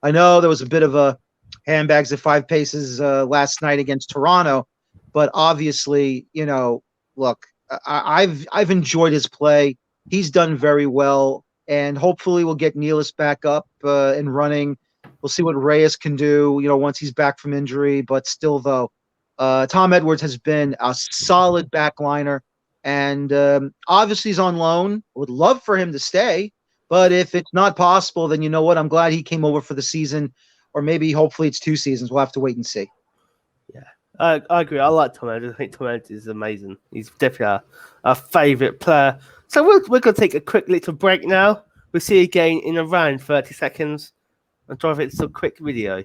S5: I know there was a bit of a handbags at 5 paces last night against Toronto, but obviously, look, I've enjoyed his play. He's done very well, and hopefully we'll get Nealis back up and running. We'll see what Reyes can do, once he's back from injury. But still, though, Tom Edwards has been a solid backliner, and obviously he's on loan. Would love for him to stay, but if it's not possible, then you know what? I'm glad he came over for the season, or maybe hopefully it's 2 seasons. We'll have to wait and see.
S1: Yeah, I agree. I like Tom Edwards. I think Tom Edwards is amazing. He's definitely our favourite player. So we're going to take a quick little break now. We'll see you again in around 30 seconds and drive it to a quick video.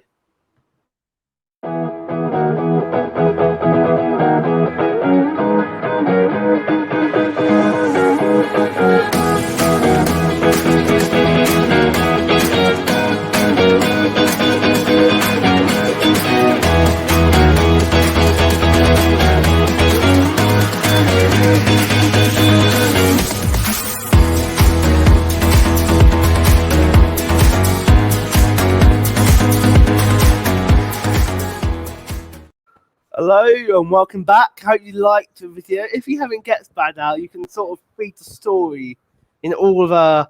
S1: Hello and welcome back. Hope you liked the video. If you haven't guessed by now, you can sort of read the story in all of our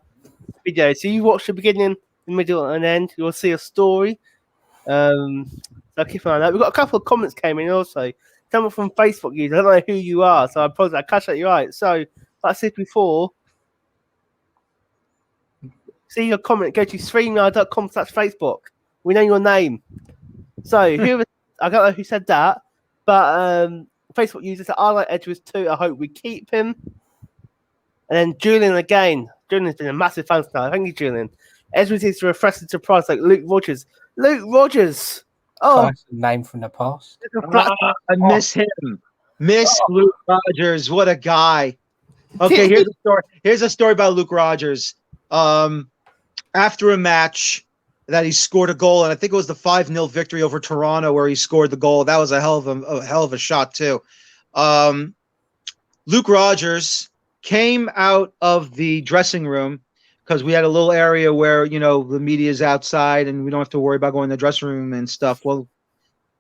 S1: videos. So you watch the beginning, the middle, and end. You'll see a story. So keep an eye on that. We've got a couple of comments came in also. Someone from Facebook user. I don't know who you are, so I apologize. I catch that you right. So, like I said before, see your comment. Go to streamyard.com/Facebook. We know your name. So I don't know who said that. But Facebook user said, I like Edwards too. I hope we keep him. And then Julian again. Julian's been a massive fan tonight. Thank you, Julian. Edwards is a refreshing surprise like Luke Rogers. Luke Rogers. Oh,
S2: that's a name from the past.
S5: I miss him. Luke Rogers. What a guy. Okay, here's a story. Here's a story about Luke Rogers. After a match that he scored a goal, and I think it was the 5-0 victory over Toronto where he scored the goal. That was a hell of a shot too. Luke Rogers came out of the dressing room because we had a little area where, the media is outside and we don't have to worry about going to the dressing room and stuff. Well,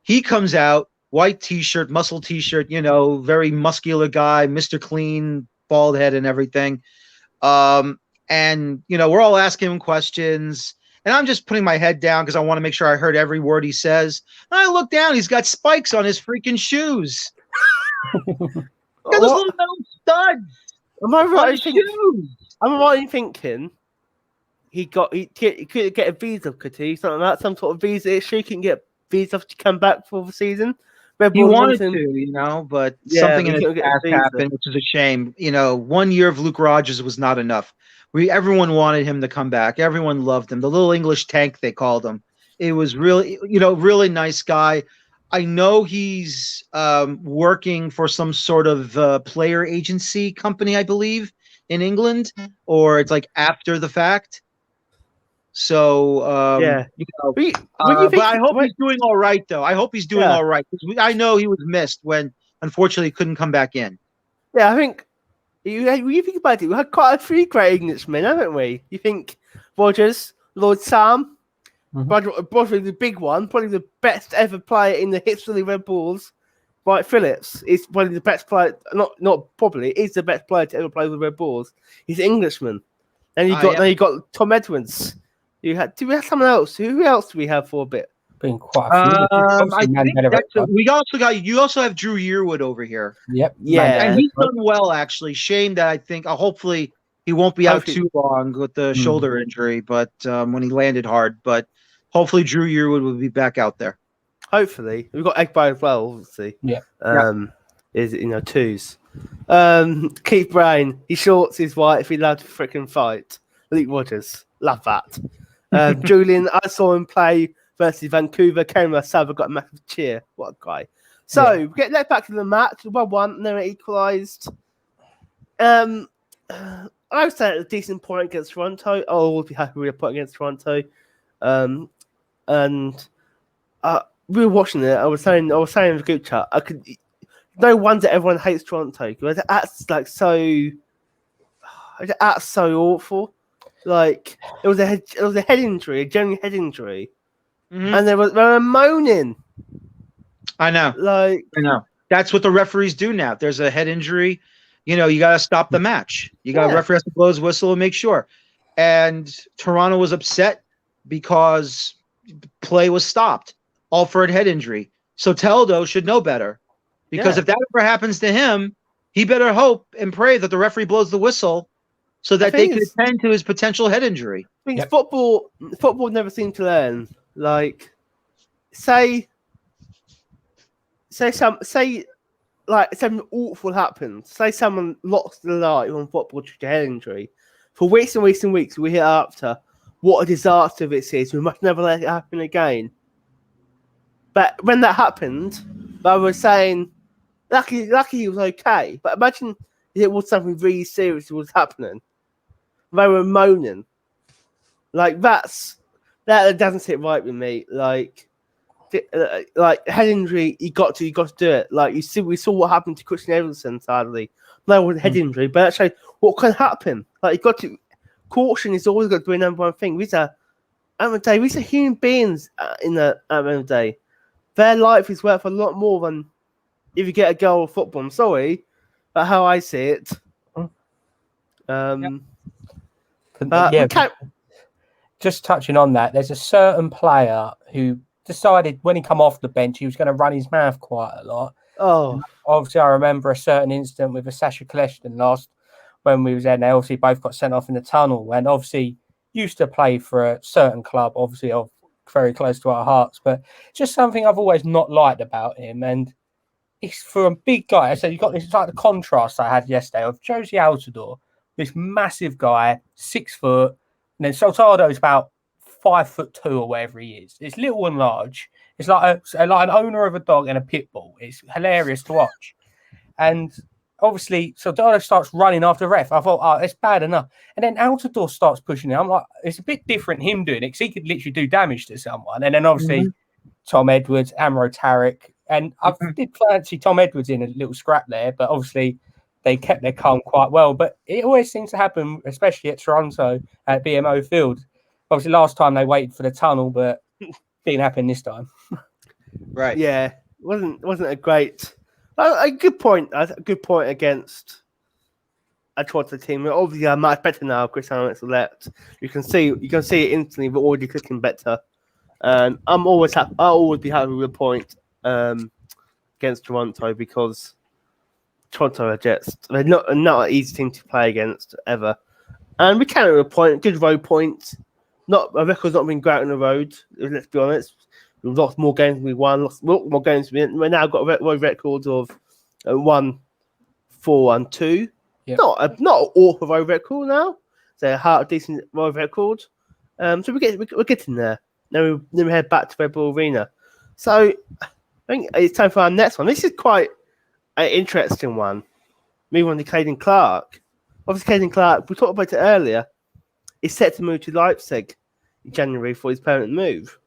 S5: he comes out, white t-shirt, muscle t-shirt, very muscular guy, Mr. Clean, bald head and everything. And, we're all asking him questions. And I'm just putting my head down because I want to make sure I heard every word he says. And I look down, he's got spikes on his freaking shoes. Got those little metal studs.
S1: Am I right? I'm right in thinking he could get a visa, could he? Something like that, some sort of visa issue. He can get visa to come back for the season.
S5: He wanted to, but something in his past happened, which is a shame. 1 year of Luke Rogers was not enough. Everyone wanted him to come back. Everyone loved him. The little English tank, they called him. It was really, really nice guy. I know he's working for some sort of player agency company, I believe. in England, or it's like after the fact. So
S1: Yeah.
S5: you know,
S1: What do you
S5: but I
S1: think?
S5: hope he's doing all right, though. I hope he's doing
S1: Yeah.
S5: all right. I know he was missed when, unfortunately, he couldn't come back in.
S1: Yeah, I think you think about it. We had quite a few great Englishmen, haven't we? You think Rogers, Lord Sam, probably the big one, probably the best ever player in the history of the Red Bulls. Right, Phillips is probably the best player. Not probably is the best player to ever play with the Red Bulls. He's an Englishman. And you got Tom Edwards. Do we have someone else? Who else do we have for a bit?
S2: Been quite a few.
S5: I think you also have Drew Yearwood over here.
S2: Yep.
S1: Yeah.
S5: And he's done well, actually. Shame that I think hopefully he won't be out too long with the shoulder injury, but when he landed hard. But hopefully Drew Yearwood will be back out there.
S1: Hopefully. We've got Egbo as well, obviously.
S2: Yeah.
S1: Is twos. Keith Brown, he shorts his white if he allowed to freaking fight. Luke Rogers. Love that. Julian, I saw him play versus Vancouver. Cameron Sava got a massive cheer. What a guy. So, we get back to the match. 1-1, and then it equalised. I would say a decent point against Toronto. I would be happy with a point against Toronto. And we were watching it. I was saying in the group chat, no wonder everyone hates Toronto, because that's so awful. Like, it was a head injury, a genuine head injury, and they were moaning.
S5: I know. I know. That's what the referees do now. If there's a head injury, you got to stop the match. Referee has to blow his whistle and make sure. And Toronto was upset because play was stopped, all for a head injury. So Teldo should know better, because if that ever happens to him, he better hope and pray that the referee blows the whistle, so that they can attend to his potential head injury.
S1: I think football never seemed to learn. Like, say something awful happens. Say someone lost their life on football due to head injury. For weeks and weeks and weeks, we hear after what a disaster this is. We must never let it happen again. But when that happened, I was saying, lucky he was okay. But imagine if it was something really serious that was happening. They were moaning. Like, that doesn't sit right with me. Like head injury, you got to do it. Like, we saw what happened to Christian Everson, sadly. No one head injury, but actually, what can happen? Like, you got to caution is always got to be a number one thing. These are human beings in the end of the day. Their life is worth a lot more than if you get a goal of football. I'm sorry, but how I see it.
S2: Just touching on that, there's a certain player who decided when he come off the bench, he was going to run his mouth quite a lot.
S1: Oh,
S2: obviously, I remember a certain incident with a Sasha Kleshton when we was there. And they obviously both got sent off in the tunnel, and obviously used to play for a certain club, obviously very close to our hearts. But just something I've always not liked about him, and it's for a big guy. So you've got this, like the contrast I had yesterday of Josie Altidore, this massive guy, 6 foot, and then Soltado's about 5'2" or whatever he is. It's little and large. It's like an owner of a dog and a pit bull. It's hilarious to watch. And obviously, Soldado starts running after the ref. I thought, it's bad enough. And then Altidore starts pushing it. I'm like, it's a bit different him doing it, because he could literally do damage to someone. And then obviously Tom Edwards, Amro Tarek. And I did fancy Tom Edwards in a little scrap there, but obviously they kept their calm quite well. But it always seems to happen, especially at Toronto at BMO Field. Obviously, last time they waited for the tunnel, but didn't happen this time.
S5: Right.
S1: Yeah. Wasn't a great... A good point. A good point against a Toronto team. Obviously, are much better now. Chris Alex left. You can see it instantly. We're already clicking better. And I'm always happy. I'll always be happy with a point against Toronto, because Toronto they're not an easy team to play against ever. And we can have a point. Good road point. Not a record's not been great on the road. Let's be honest. We've lost more games than we won. Lost more games. We've now got a road record of 1-4-1-2. Yep. Not an awful road record now. So a decent road record. So we're getting there. Then we head back to Red Bull Arena. So I think it's time for our next one. This is quite an interesting one. Moving on to Caden Clark. obviously Caden Clark, we talked about it earlier, is set to move to Leipzig in January for his permanent move.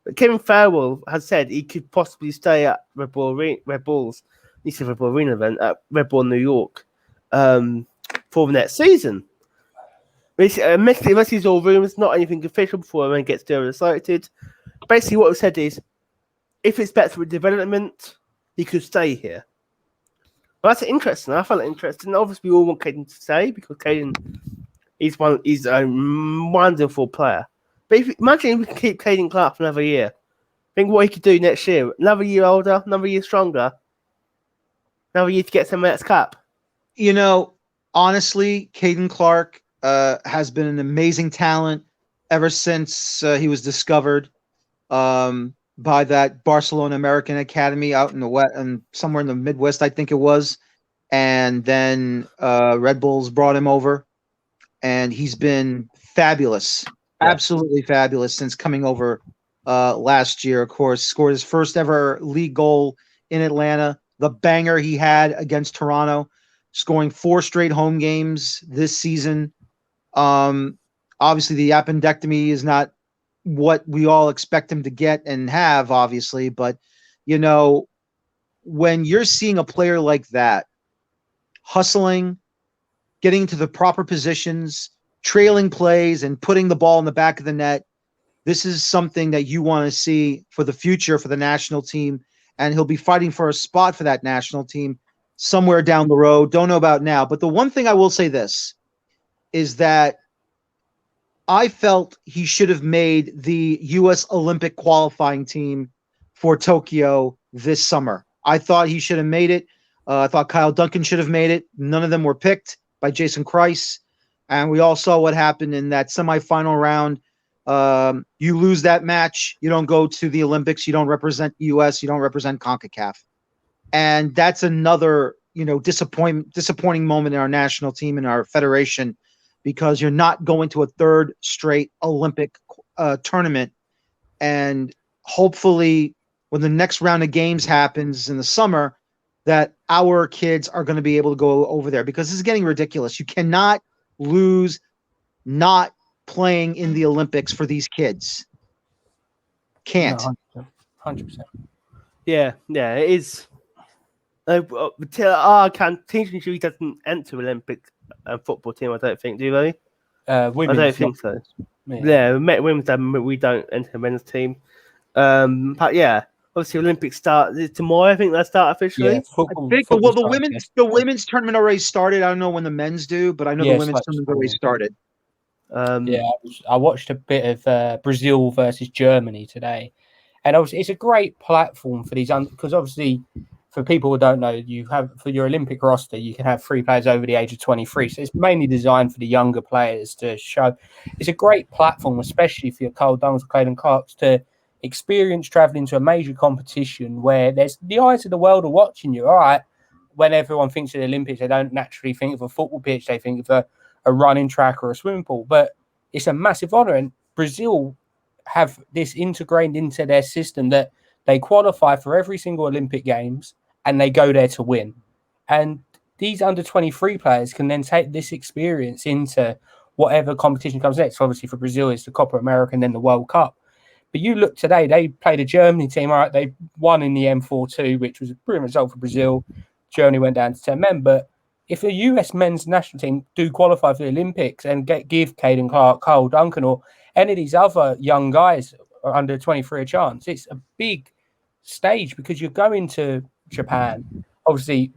S1: But Kevin Farwell has said he could possibly stay at Red Bull Arena event at Red Bull New York for the next season. Basically, this is all rumours, not anything official before everyone gets decided. Basically, what we said is, if it's better for development, he could stay here. Well, that's interesting. I found it interesting. Obviously, we all want Caden to stay because Caden is a wonderful player. But imagine if we can keep Caden Clark for another year. Think what he could do next year. Another year older, another year stronger, another year to get some next cap.
S5: You know, honestly, Caden Clark has been an amazing talent ever since he was discovered by that Barcelona American Academy out in the West and somewhere in the Midwest, I think it was. And then Red Bulls brought him over, and he's been fabulous, absolutely fabulous since coming over last year. Of course, scored his first ever league goal in Atlanta, the banger he had against Toronto, scoring 4 straight home games this season. Obviously, the appendectomy is not what we all expect him to get and have, obviously, but you know, when you're seeing a player like that hustling, getting to the proper positions, trailing plays, and putting the ball in the back of the net, this is something that you want to see for the future for the national team, and he'll be fighting for a spot for that national team somewhere down the road. Don't know about now, but the one thing I will say this is that I felt he should have made the U.S. Olympic qualifying team for Tokyo this summer. I thought he should have made it. I thought Kyle Duncan should have made it. None of them were picked by Jason Kreis. And we all saw what happened in that semifinal round. You lose that match. You don't go to the Olympics. You don't represent the U.S. You don't represent CONCACAF. And that's another, disappointing moment in our national team and our federation, because you're not going to a 3rd straight Olympic tournament. And hopefully when the next round of games happens in the summer, that our kids are going to be able to go over there, because this is getting ridiculous. You cannot lose not playing in the Olympics for these kids. Can't.
S2: No, 100%.
S1: Yeah, it is. Our team usually doesn't enter Olympic football team, I don't think, do they? I don't think so. Yeah, women's we don't enter men's team. But yeah, obviously Olympics start tomorrow. I think they start officially.
S2: Yeah, football,
S5: I think the women's tournament already started. I don't know when the men's do, but I know the women's tournament already started.
S2: I watched a bit of Brazil versus Germany today, and obviously it's a great platform for these because obviously, for people who don't know, you have for your Olympic roster, you can have 3 players over the age of 23. So it's mainly designed for the younger players to show. It's a great platform, especially for your Carl Duncans or Caden Clarks, to experience traveling to a major competition where there's the eyes of the world are watching you. All right, when everyone thinks of the Olympics, they don't naturally think of a football pitch. They think of a running track or a swimming pool. But it's a massive honor, and Brazil have this integrated into their system that they qualify for every single Olympic Games and they go there to win. And these under-23 players can then take this experience into whatever competition comes next. Obviously, for Brazil, it's the Copa America and then the World Cup. But you look today, they played a Germany team. All right, they won in the M4-2, which was a brilliant result for Brazil. Germany went down to 10 men. But if the US men's national team do qualify for the Olympics and give Caden Clark, Carl Duncan, or any of these other young guys under 23 a chance, it's a big stage because you're going to Japan. Obviously,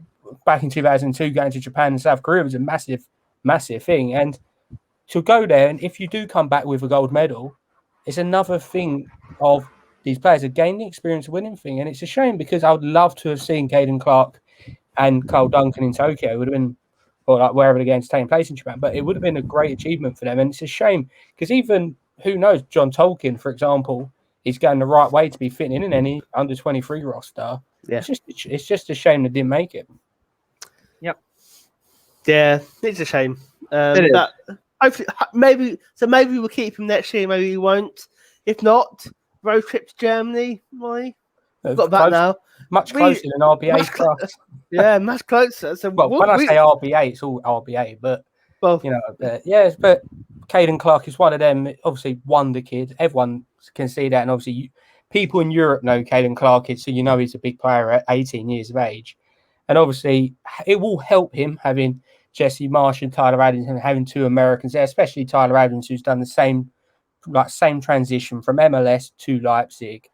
S2: back in 2002, going to Japan and South Korea was a massive, massive thing. And to go there, and if you do come back with a gold medal, it's another thing of these players are gaining the experience of winning thing. And it's a shame because I would love to have seen Caden Clark and Carl Duncan in Tokyo. It would have been, or like wherever the game's taking place in Japan, but it would have been a great achievement for them. And it's a shame because even, who knows, John Tolkien, for example, is going the right way to be fitting in any under 23 roster.
S1: Yeah.
S2: It's just a shame they didn't make it.
S5: Yep.
S1: Yeah, it's a shame.
S5: It is.
S1: But hopefully, maybe we'll keep him next year. Maybe we won't. If not, road trip to Germany. Why? Got that now.
S2: Much closer than RBA for us.
S1: Yeah, much closer. So
S2: well, when I say RBA, it's all RBA, but
S1: Well,
S2: but Caden Clark is one of them. Obviously, wonder kid. Everyone can see that, and obviously, people in Europe know Caden Clark is, so you know he's a big player at 18 years of age. And obviously, it will help him having Jesse Marsh and Tyler Adams and having two Americans there, especially Tyler Adams, who's done the same transition from MLS to Leipzig.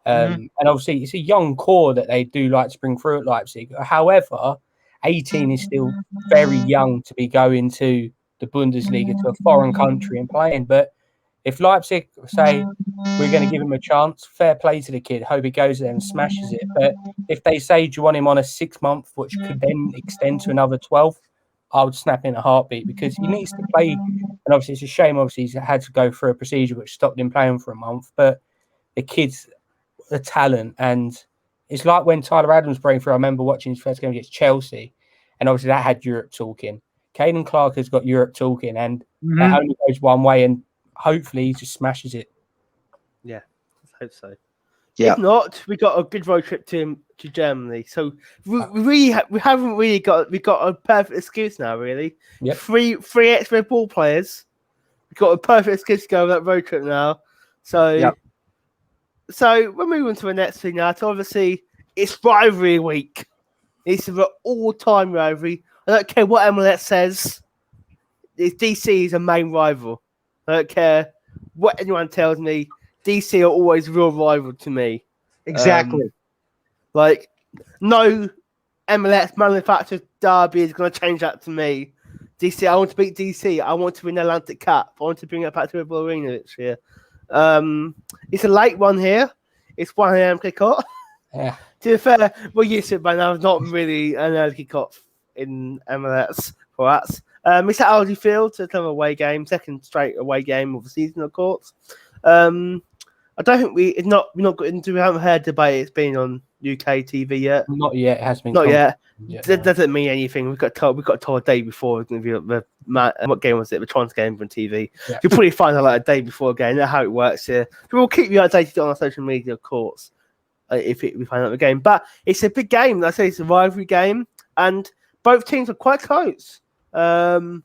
S2: And obviously, it's a young core that they do like to bring through at Leipzig. However, 18 is still very young to be going to the Bundesliga, to a foreign country and playing. But if Leipzig say, we're going to give him a chance, fair play to the kid. Hope he goes there and smashes it. But if they say, do you want him on a 6-month, which could then extend to another 12, I would snap in a heartbeat, because he needs to play. And obviously, it's a shame, obviously, he's had to go through a procedure which stopped him playing for a month. But the kid's the talent. And it's like when Tyler Adams broke through. I remember watching his first game against Chelsea, and obviously that had Europe talking. Caden Clark has got Europe talking, and that only goes one way, and hopefully he just smashes it.
S1: Yeah, let's hope so.
S5: Yeah.
S1: If not, we got a good road trip to Germany. So we haven't really got a perfect excuse now, really.
S2: Yep.
S1: Three ex-Red Bull players. We've got a perfect excuse to go on that road trip now. So
S5: Yep.
S1: So we're moving to the next thing now. So obviously, it's rivalry week. It's an all-time rivalry. I don't care what MLS says. DC is a main rival. I don't care what anyone tells me. DC are always a real rival to me.
S5: Exactly.
S1: No MLS manufactured derby is going to change that to me. DC, I want to beat DC. I want to win the Atlantic Cup. I want to bring it back to Red Bull Arena this year. It's a late one here. It's 1 a.m. kickoff.
S2: Yeah.
S1: To be fair, we're used to it by now. It's not really an early kickoff in MLS for us. It's at Aldi Field, so it's another away game, second straight away game of the season, of course. I don't think we haven't heard debate. It's been on UK TV yet.
S2: Not yet. It has been.
S1: Not yet.
S2: Yeah.
S1: That doesn't mean anything. We got told a day before. What game was it? The Trans game on TV.
S2: Yeah.
S1: You'll probably find out a day before again. That's how it works here. We'll keep you updated on our social media, of course, if we find out the game. But it's a big game. Like I say, it's a rivalry game, and both teams are quite close.
S5: It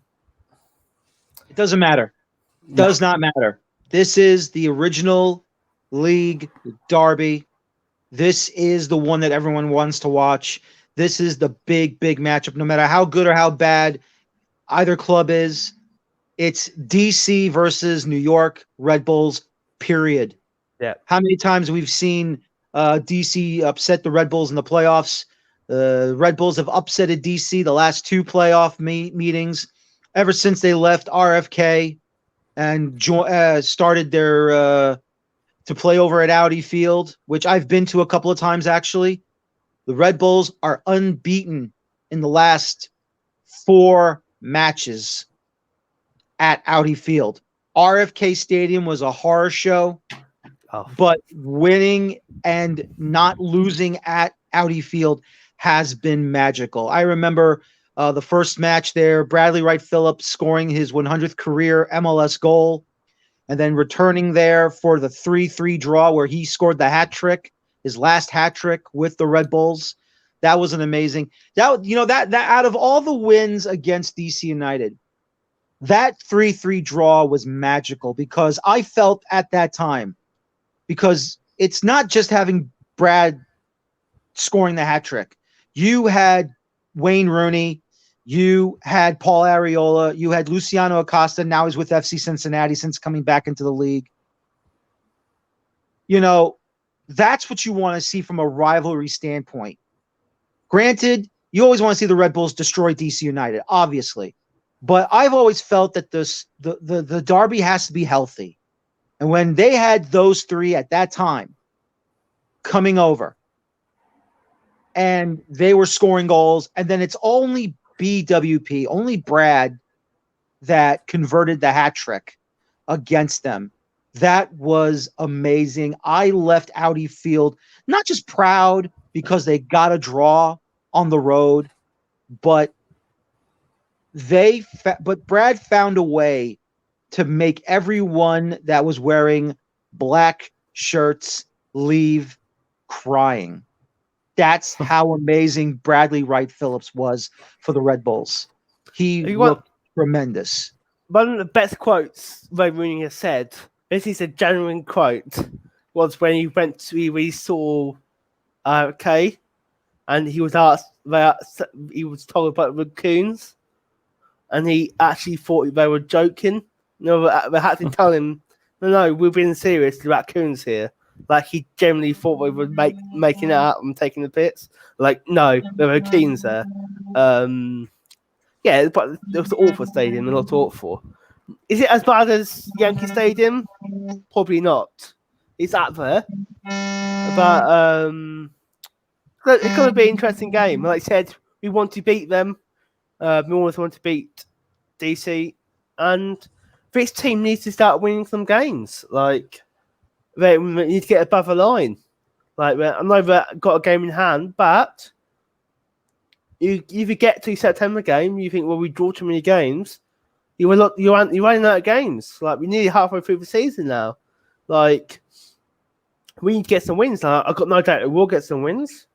S5: doesn't matter. Does not matter. This is the original league derby. This is the one that everyone wants to watch. This is the big matchup. No matter how good or how bad either club is, it's DC versus New York Red Bulls, period.
S1: Yeah.
S5: How many times we've seen DC upset the Red Bulls in the playoffs? Red Bulls have upsetted DC the last two playoff meetings ever since they left RFK and started their to play over at Audi Field, which I've been to a couple of times, actually. The Red Bulls are unbeaten in the last 4 matches at Audi Field. RFK Stadium was a horror show, but winning and not losing at Audi Field has been magical. I remember the first match there, Bradley Wright Phillips scoring his 100th career MLS goal, and then returning there for the 3-3 draw where he scored the hat trick, his last hat trick with the Red Bulls. That was an amazing. That out of all the wins against DC United, that 3-3 draw was magical, because I felt at that time, because it's not just having Brad scoring the hat trick. You had Wayne Rooney, you had Paul Arriola, you had Luciano Acosta. Now he's with FC Cincinnati since coming back into the league. That's what you want to see from a rivalry standpoint. Granted, you always want to see the Red Bulls destroy DC United, obviously. But I've always felt that the derby has to be healthy. And when they had those three at that time coming over, and they were scoring goals, and then it's only BWP, only Brad, that converted the hat trick against them. That was amazing. I left Audi Field not just proud because they got a draw on the road, but Brad found a way to make everyone that was wearing black shirts leave crying. That's how amazing Bradley Wright Phillips was for the Red Bulls. He looked tremendous.
S1: One of the best quotes Wayne Rooney has said, this is a genuine quote, was when he saw Kay, and he was asked about, he was told about raccoons, and he actually thought they were joking. They had to tell him, no, we're being serious. The raccoons here. Like, he generally thought they were making it up and taking the bits. Like, no, there were raccoons there. Yeah, but it was an awful stadium, not awful. Is it as bad as Yankee Stadium? Probably not. It's up there. But it's going to be an interesting game. Like I said, we want to beat them. We always want to beat DC. And this team needs to start winning some games. Like, they need to get above the line. Like, I know they've got a game in hand, but if you get to September game, you think, well, we draw too many games. You're running out of games. Like, we're nearly halfway through the season now. Like, we need to get some wins. I've got no doubt we'll get some wins.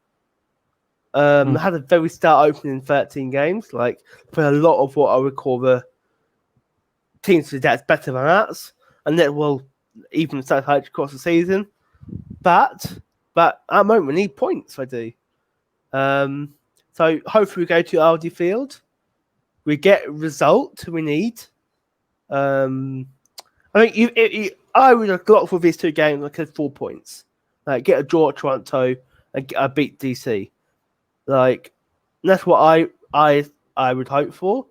S1: Had a very start opening 13 games. Like, for a lot of what I would call the teams that's better than us, and then we'll even start out across the season. But at the moment, we need points. I do. So hopefully we go to RD Field. We get a result we need. I think I would have got for these two games like 4 points. Like, get a draw at Toronto and beat DC. Like, that's what I would hope for.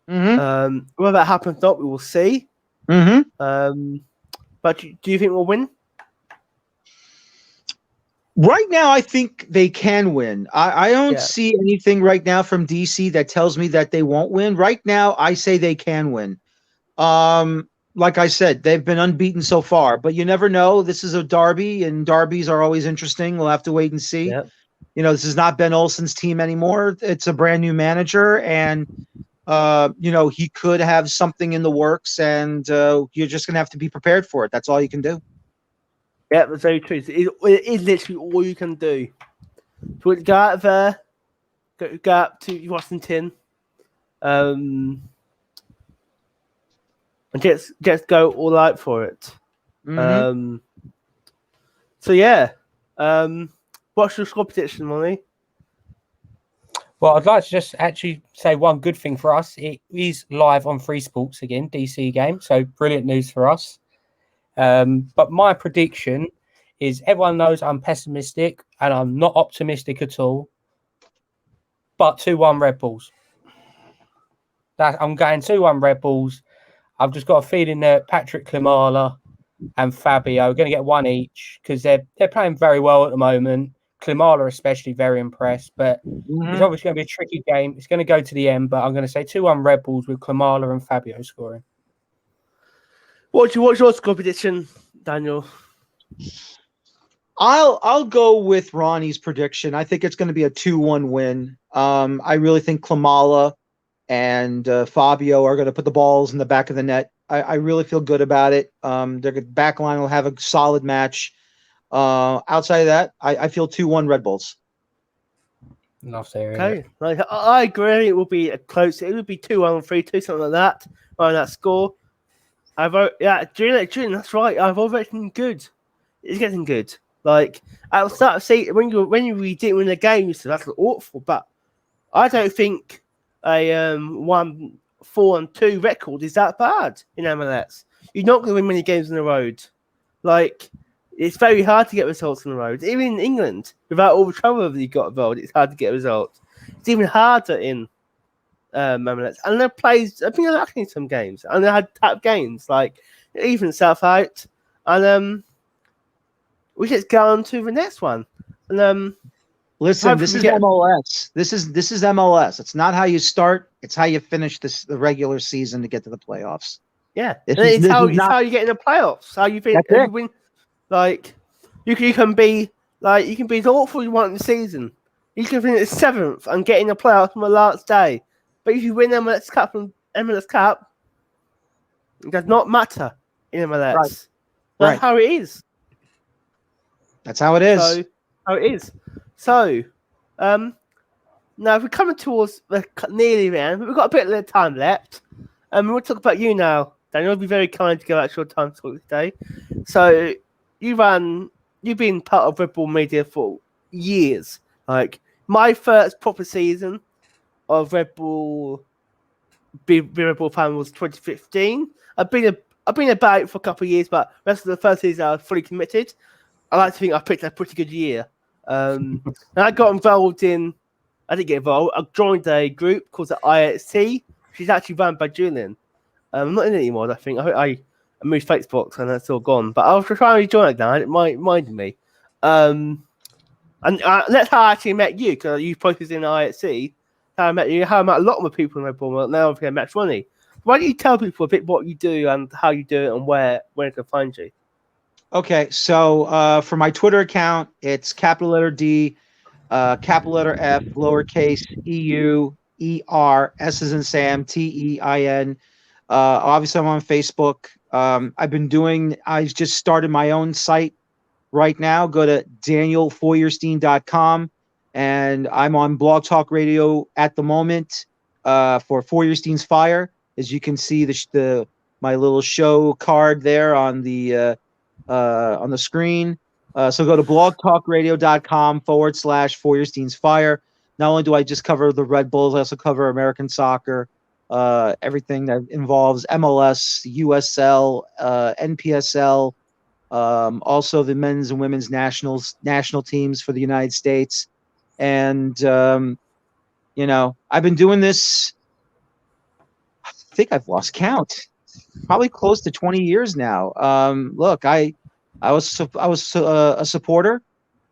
S5: Mm-hmm.
S1: Whether that happens or not, we will see.
S5: Mm-hmm.
S1: But do you think we'll win?
S5: Right now, I think they can win. I don't see anything right now from DC that tells me that they won't win. Right now, I say they can win. Like I said, they've been unbeaten so far, but you never know. This is a derby, and derbies are always interesting. We'll have to wait and see.
S1: Yeah.
S5: You know, this is not Ben Olsen's team anymore. It's a brand new manager, and he could have something in the works, and you're just gonna have to be prepared for it. That's all you can do.
S1: Yeah, that's very true. It is literally all you can do. So go out there, go up to Washington, and just go all out for it.
S5: Mm-hmm.
S1: So yeah, what's your score prediction, Molly?
S2: Well, I'd like to just actually say one good thing for us. It is live on Free Sports again, DC game. So brilliant news for us. But my prediction is, everyone knows I'm pessimistic and I'm not optimistic at all. But 2-1 Red Bulls. I'm going 2-1 Red Bulls. I've just got a feeling that Patrick Klimala and Fabio are going to get one each because they're playing very well at the moment. Klimala especially very impressed, but it's obviously going to be a tricky game. It's going to go to the end, but I'm going to say 2-1 Red Bulls with Klimala and Fabio scoring.
S1: What's your score prediction, Daniel?
S5: I'll go with Ronnie's prediction. I think it's going to be a 2-1 win. I really think Klimala and Fabio are going to put the balls in the back of the net. I really feel good about it. Their back line will have a solid match. Outside of that, I feel 2-1 Red Bulls.
S1: Okay, like, I agree. It will be a close. It would be 2-1, 3-2, something like that. On that score, June. That's right. I've already getting good. It's getting good. Like, at the start of season, when you didn't win the game, you said that's awful. But I don't think a 1-4-2 record is that bad in MLS. You're not going to win many games on the road. Like, it's very hard to get results on the road. Even in England, without all the trouble that you got involved, it's hard to get results. It's even harder in MLS. And they've been lacking in some games. And they had tap games, like even South out. And we just go on to the next one. And
S5: listen, this is MLS. This is MLS. It's not how you start, it's how you finish the regular season to get to the playoffs.
S1: Yeah. It's how you get in the playoffs. How you win. Like, you can be as awful as you want in the season. You can finish 7th and get in the playoffs on the last day. But if you win MLS Cup, it does not matter in MLS.
S5: Right.
S1: That's how it is.
S5: That's how it is.
S1: So, now we're coming towards nearly the end, but we've got a bit of time left. We want to talk about you now, Daniel. Be very kind to give out your time to talk today. So, you've been part of Red Bull Media for years. Like my first proper season of Red Bull, being Red Bull fan was 2015. I've been about it for a couple of years, but the rest of the first season I was fully committed. I like to think I picked a pretty good year. And I got involved in. I didn't get involved. I joined a group called the IXT. She's actually run by Julian. I'm not in it anymore. I think I moved Facebook and that's all gone. But I was trying to rejoin it now. It minded me. And that's how I actually met you, because you posted in IXT. How I met you. How I met a lot of people in Red Bull. Now I've met Ronnie. Why don't you tell people a bit what you do and how you do it and where they can find you?
S5: Okay, so for my Twitter account, it's capital letter D, capital letter F, lowercase EUER, S as in Sam, TEIN. Obviously, I'm on Facebook. I just started my own site right now. Go to danielfeuerstein.com, and I'm on Blog Talk Radio at the moment for Feuerstein's Fire. As you can see, my little show card there on the screen. So go to blogtalkradio.com/Feuerstein's Fire. Not only do I just cover the Red Bulls, I also cover American soccer, everything that involves MLS, USL, NPSL, also the men's and women's national teams for the United States. And, I've been doing this, I think I've lost count, probably close to 20 years now. Look, I was a supporter,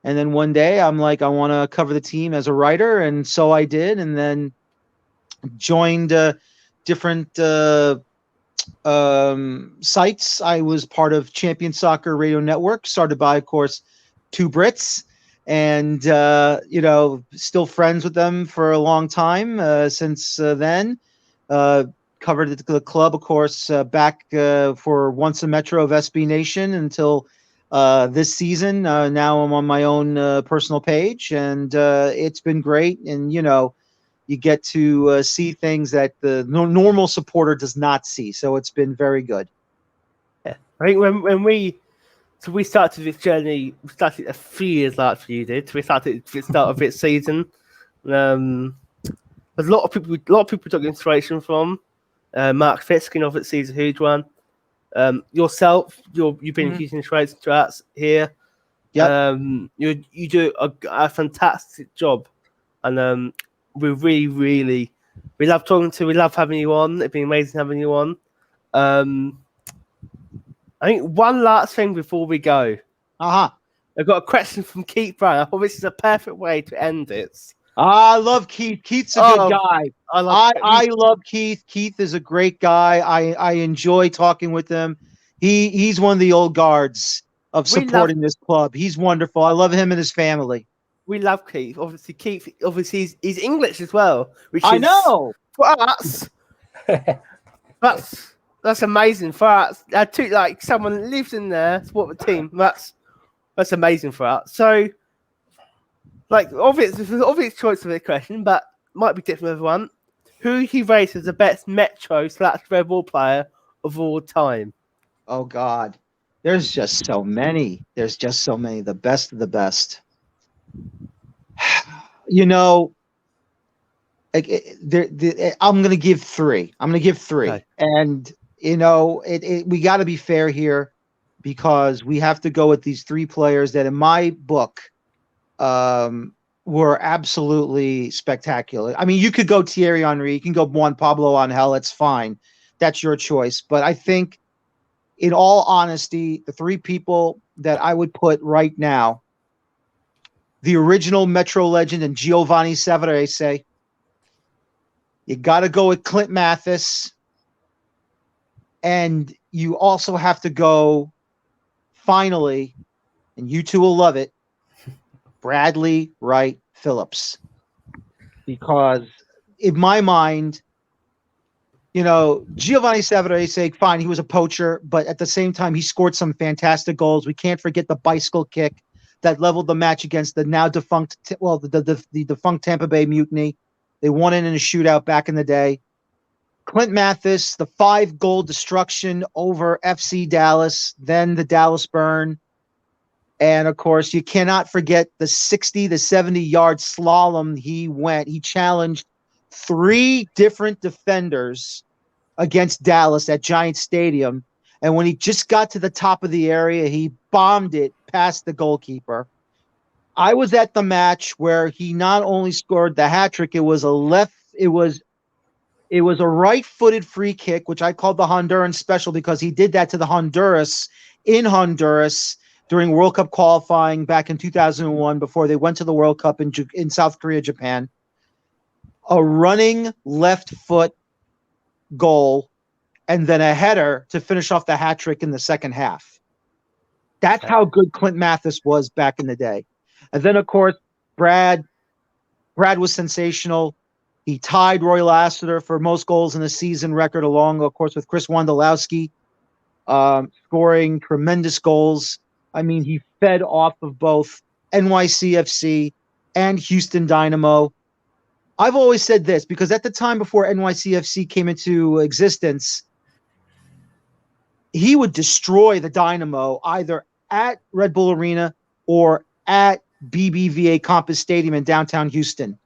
S5: and then one day I'm like, I want to cover the team as a writer, and so I did, and then joined different sites. I was part of Champion Soccer Radio Network, started by, of course, two Brits, and still friends with them for a long time since then. Covered the club, of course, back for Once a Metro of SB Nation until this season. Now I'm on my own personal page, and it's been great. And, you get to see things that the normal supporter does not see. So it's been very good.
S1: Yeah. I think when we started this journey, we started a few years after you did. We started at the start of this season. There's a lot of people took inspiration from. Mark Fiskin, obviously, is a huge one. Yourself, you've been a huge inspiration to us here.
S5: Yeah.
S1: You do a fantastic job, and we really love talking to. We love having you on. It's been amazing having you on. I think one last thing before we go. I've got a question from Keith Brown. I thought this is a perfect way to end it.
S5: I love Keith. Keith's a good guy. I love Keith. Keith is a great guy. I enjoy talking with him. He's one of the old guards of supporting this club. He's wonderful. I love him and his family.
S1: We love Keith. Keith he's English as well.
S5: I know.
S1: For us, that's amazing for us. Like someone lives in there, support the team. That's amazing for us. So. Like, obvious choice of the question, but might be different for everyone. Who he rates as the best Metro/Red Bull player of all time?
S5: Oh, God. There's just so many. The best of the best. I'm going to give three. Okay. And, we got to be fair here, because we have to go with these three players that, in my book, were absolutely spectacular. I mean, you could go Thierry Henry, you can go Juan Pablo Angel, it's fine. That's your choice. But I think, in all honesty, the three people that I would put right now, the original Metro legend and Giovanni Savarese. You got to go with Clint Mathis. And you also have to go, finally, and you two will love it, Bradley Wright Phillips. Because in my mind, Giovanni Savarese, fine, he was a poacher, but at the same time, he scored some fantastic goals. We can't forget the bicycle kick that leveled the match against the now defunct, the defunct Tampa Bay Mutiny. They won it in a shootout back in the day. Clint Mathis, the 5-goal destruction over FC Dallas, then the Dallas burn. And of course, you cannot forget the 60 to 70-yard slalom he challenged 3 different defenders against Dallas at Giant Stadium. And when he just got to the top of the area, he bombed it past the goalkeeper. I was at the match where he not only scored the hat trick, it was a right-footed free kick, which I called the Honduran special because he did that to the Honduras during World Cup qualifying back in 2001 before they went to the World Cup in South Korea, Japan. A running left foot goal and then a header to finish off the hat trick in the second half. That's how good Clint Mathis was back in the day. And then, of course, Brad was sensational. He tied Roy Lassiter for most goals in the season record, along, of course, with Chris Wondolowski, scoring tremendous goals. I mean, he fed off of both NYCFC and Houston Dynamo. I've always said this because at the time before NYCFC came into existence, he would destroy the Dynamo either at Red Bull Arena or at BBVA Compass Stadium in downtown Houston.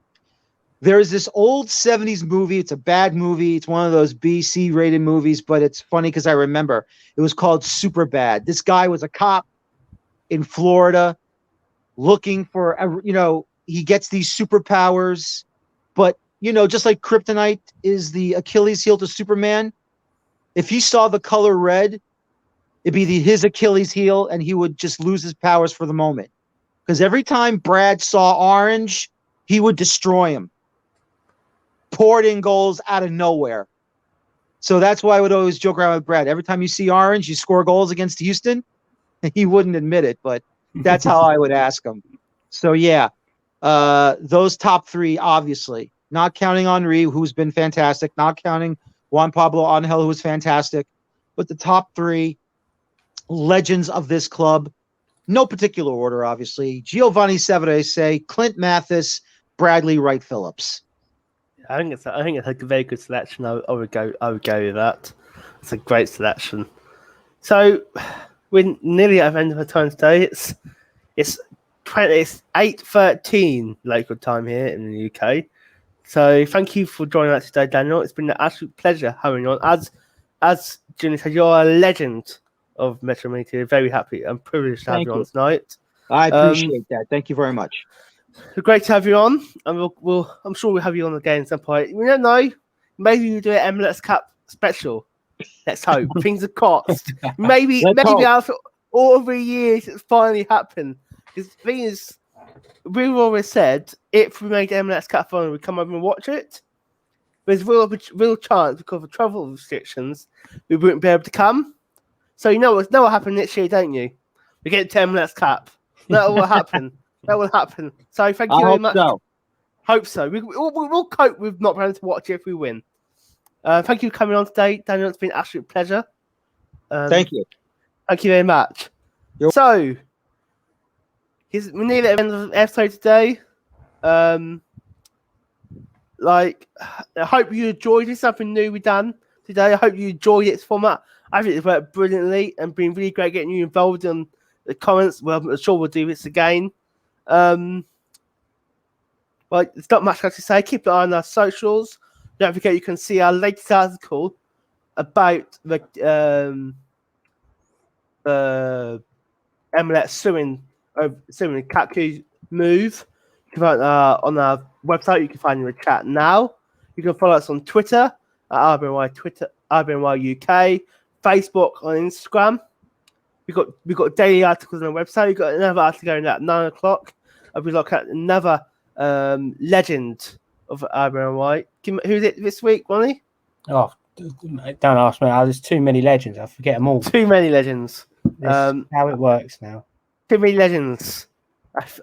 S5: There is this old 70s movie. It's a bad movie. It's one of those B-C rated movies, but it's funny because I remember. It was called Superbad. This guy was a cop in Florida looking for, he gets these superpowers, but, just like kryptonite is the Achilles heel to Superman, if he saw the color red, it'd be his Achilles heel, and he would just lose his powers for the moment. Because every time Brad saw orange, he would destroy him. Poured in goals out of nowhere. So that's why I would always joke around with Brad. Every time you see orange, you score goals against Houston. He wouldn't admit it, but that's how I would ask him. So, yeah, those top 3, obviously. Not counting Henry, who's been fantastic. Not counting Juan Pablo Angel, who was fantastic. But the top 3 legends of this club, no particular order, obviously. Giovanni Severese, Clint Mathis, Bradley Wright Phillips.
S1: I think it's a very good selection. I would go with that. It's a great selection. So we're nearly at the end of the time today. It's 8:13 local time here in the UK. So thank you for joining us today, Daniel. It's been an absolute pleasure having you on. As Jimmy said, you're a legend of Metro Media. Very happy and privileged to have you on tonight.
S5: I appreciate that. Thank you very much.
S1: Great to have you on, and I'm sure we'll have you on again at some point. We don't know. Maybe we'll do an MLS Cup special. Let's hope. Things are crossed. Maybe after all 3 years it's finally happened. Because the thing is, we've always said if we made the MLS Cup final, we'd come over and watch it. There's real chance because of travel restrictions we wouldn't be able to come. So you know what happened next year, don't you? We get to MLS Cup. That will happen. That will happen. So thank you very much. Hope so. We'll cope with not being able to watch it if we win. Thank you for coming on today, Daniel. It's been an absolute pleasure.
S5: Thank you.
S1: Thank you very much. So, we're nearly at the end of the episode today. I hope you enjoyed it. Something new we've done today. I hope you enjoyed its format. I think it worked brilliantly and been really great getting you involved in the comments. Well, I'm sure we'll do this again. Well, it's not much else to say. Keep an eye on our socials. Don't forget you can see our latest article about the MLS suing Kaku's move. You can find on our website. You can find in the chat now. You can follow us on Twitter at RBNY UK, Facebook, on Instagram. We've got daily articles on the website. We've got another article going at 9 o'clock. I'll be looking at another legend of RBNY. Who's it this week, Ronnie?
S2: Oh, don't ask me. There's too many legends. I forget them all.
S1: Too many legends.
S2: How it works now.
S1: Too many legends.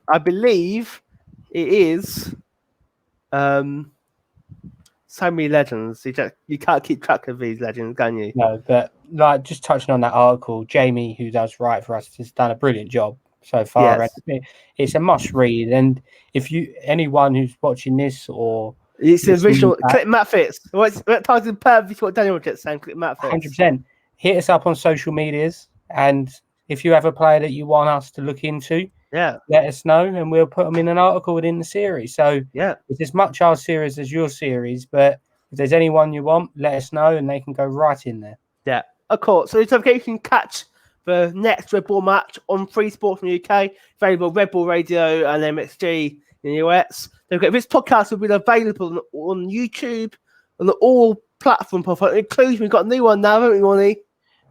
S1: I believe it is so many legends. You can't keep track of these legends, can you?
S2: No, but just touching on that article, Jamie, who does write for us, has done a brilliant job so far.
S1: Yes.
S2: It's a must read, and if anyone who's watching this or
S1: It's the
S2: listening
S1: original.
S2: back.
S1: Clip Matt Fitz. What ties in perfect what Daniel was just saying? Clip Matt Fitz.
S2: 100%. Hit us up on social medias, and if you have a player that you want us to look into,
S1: Yeah.
S2: let us know, and we'll put them in an article within the series. So
S1: Yeah.
S2: it's as much our series as your series, but if there's anyone you want, let us know, and they can go right in there.
S1: Yeah. Of course. So don't forget you can catch the next Red Bull match on Free Sport from the UK, available Red Bull Radio and MXG in the US. Don't forget this podcast will be available on YouTube on all platform profiles, including we've got a new one now, haven't we, Ronnie?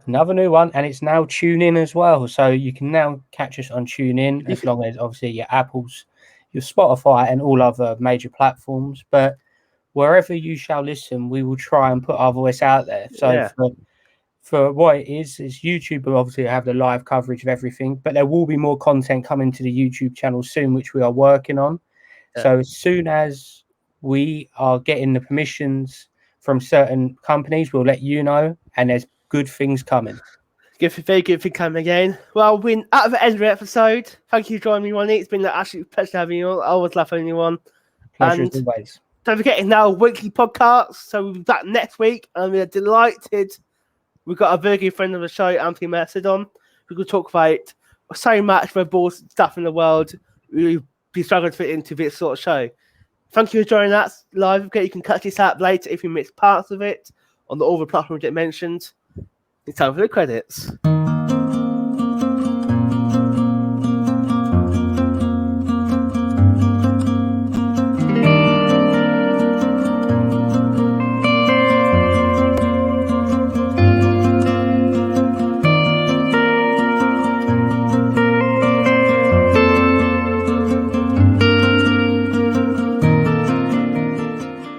S2: Another new one, and it's now TuneIn as well. So you can now catch us on TuneIn, as long as obviously your Apples, your Spotify, and all other major platforms. But wherever you shall listen, we will try and put our voice out there. So
S1: Yeah.
S2: for what it is YouTube will obviously have the live coverage of everything, but there will be more content coming to the YouTube channel soon, which we are working on.
S1: Yeah.
S2: So as soon as we are getting the permissions from certain companies, we'll let you know, and there's good things coming.
S1: Very good thing coming again. Well, we're at the end of the episode. Thank you for joining me, Ronnie. It's been an absolute pleasure having you on. I always love having you on.
S2: Pleasure
S1: And
S2: as always.
S1: don't forget, it's now a weekly podcast. So we'll be back next week, and we're delighted. We've got a very good friend of the show, Anthony Merced, on. We could talk about so much Red Bull stuff in the world. We'll be struggling to fit into this sort of show. Thank you for joining us live. Okay, you can catch this out later if you missed parts of it on all the platforms that mentioned. It's time for the credits.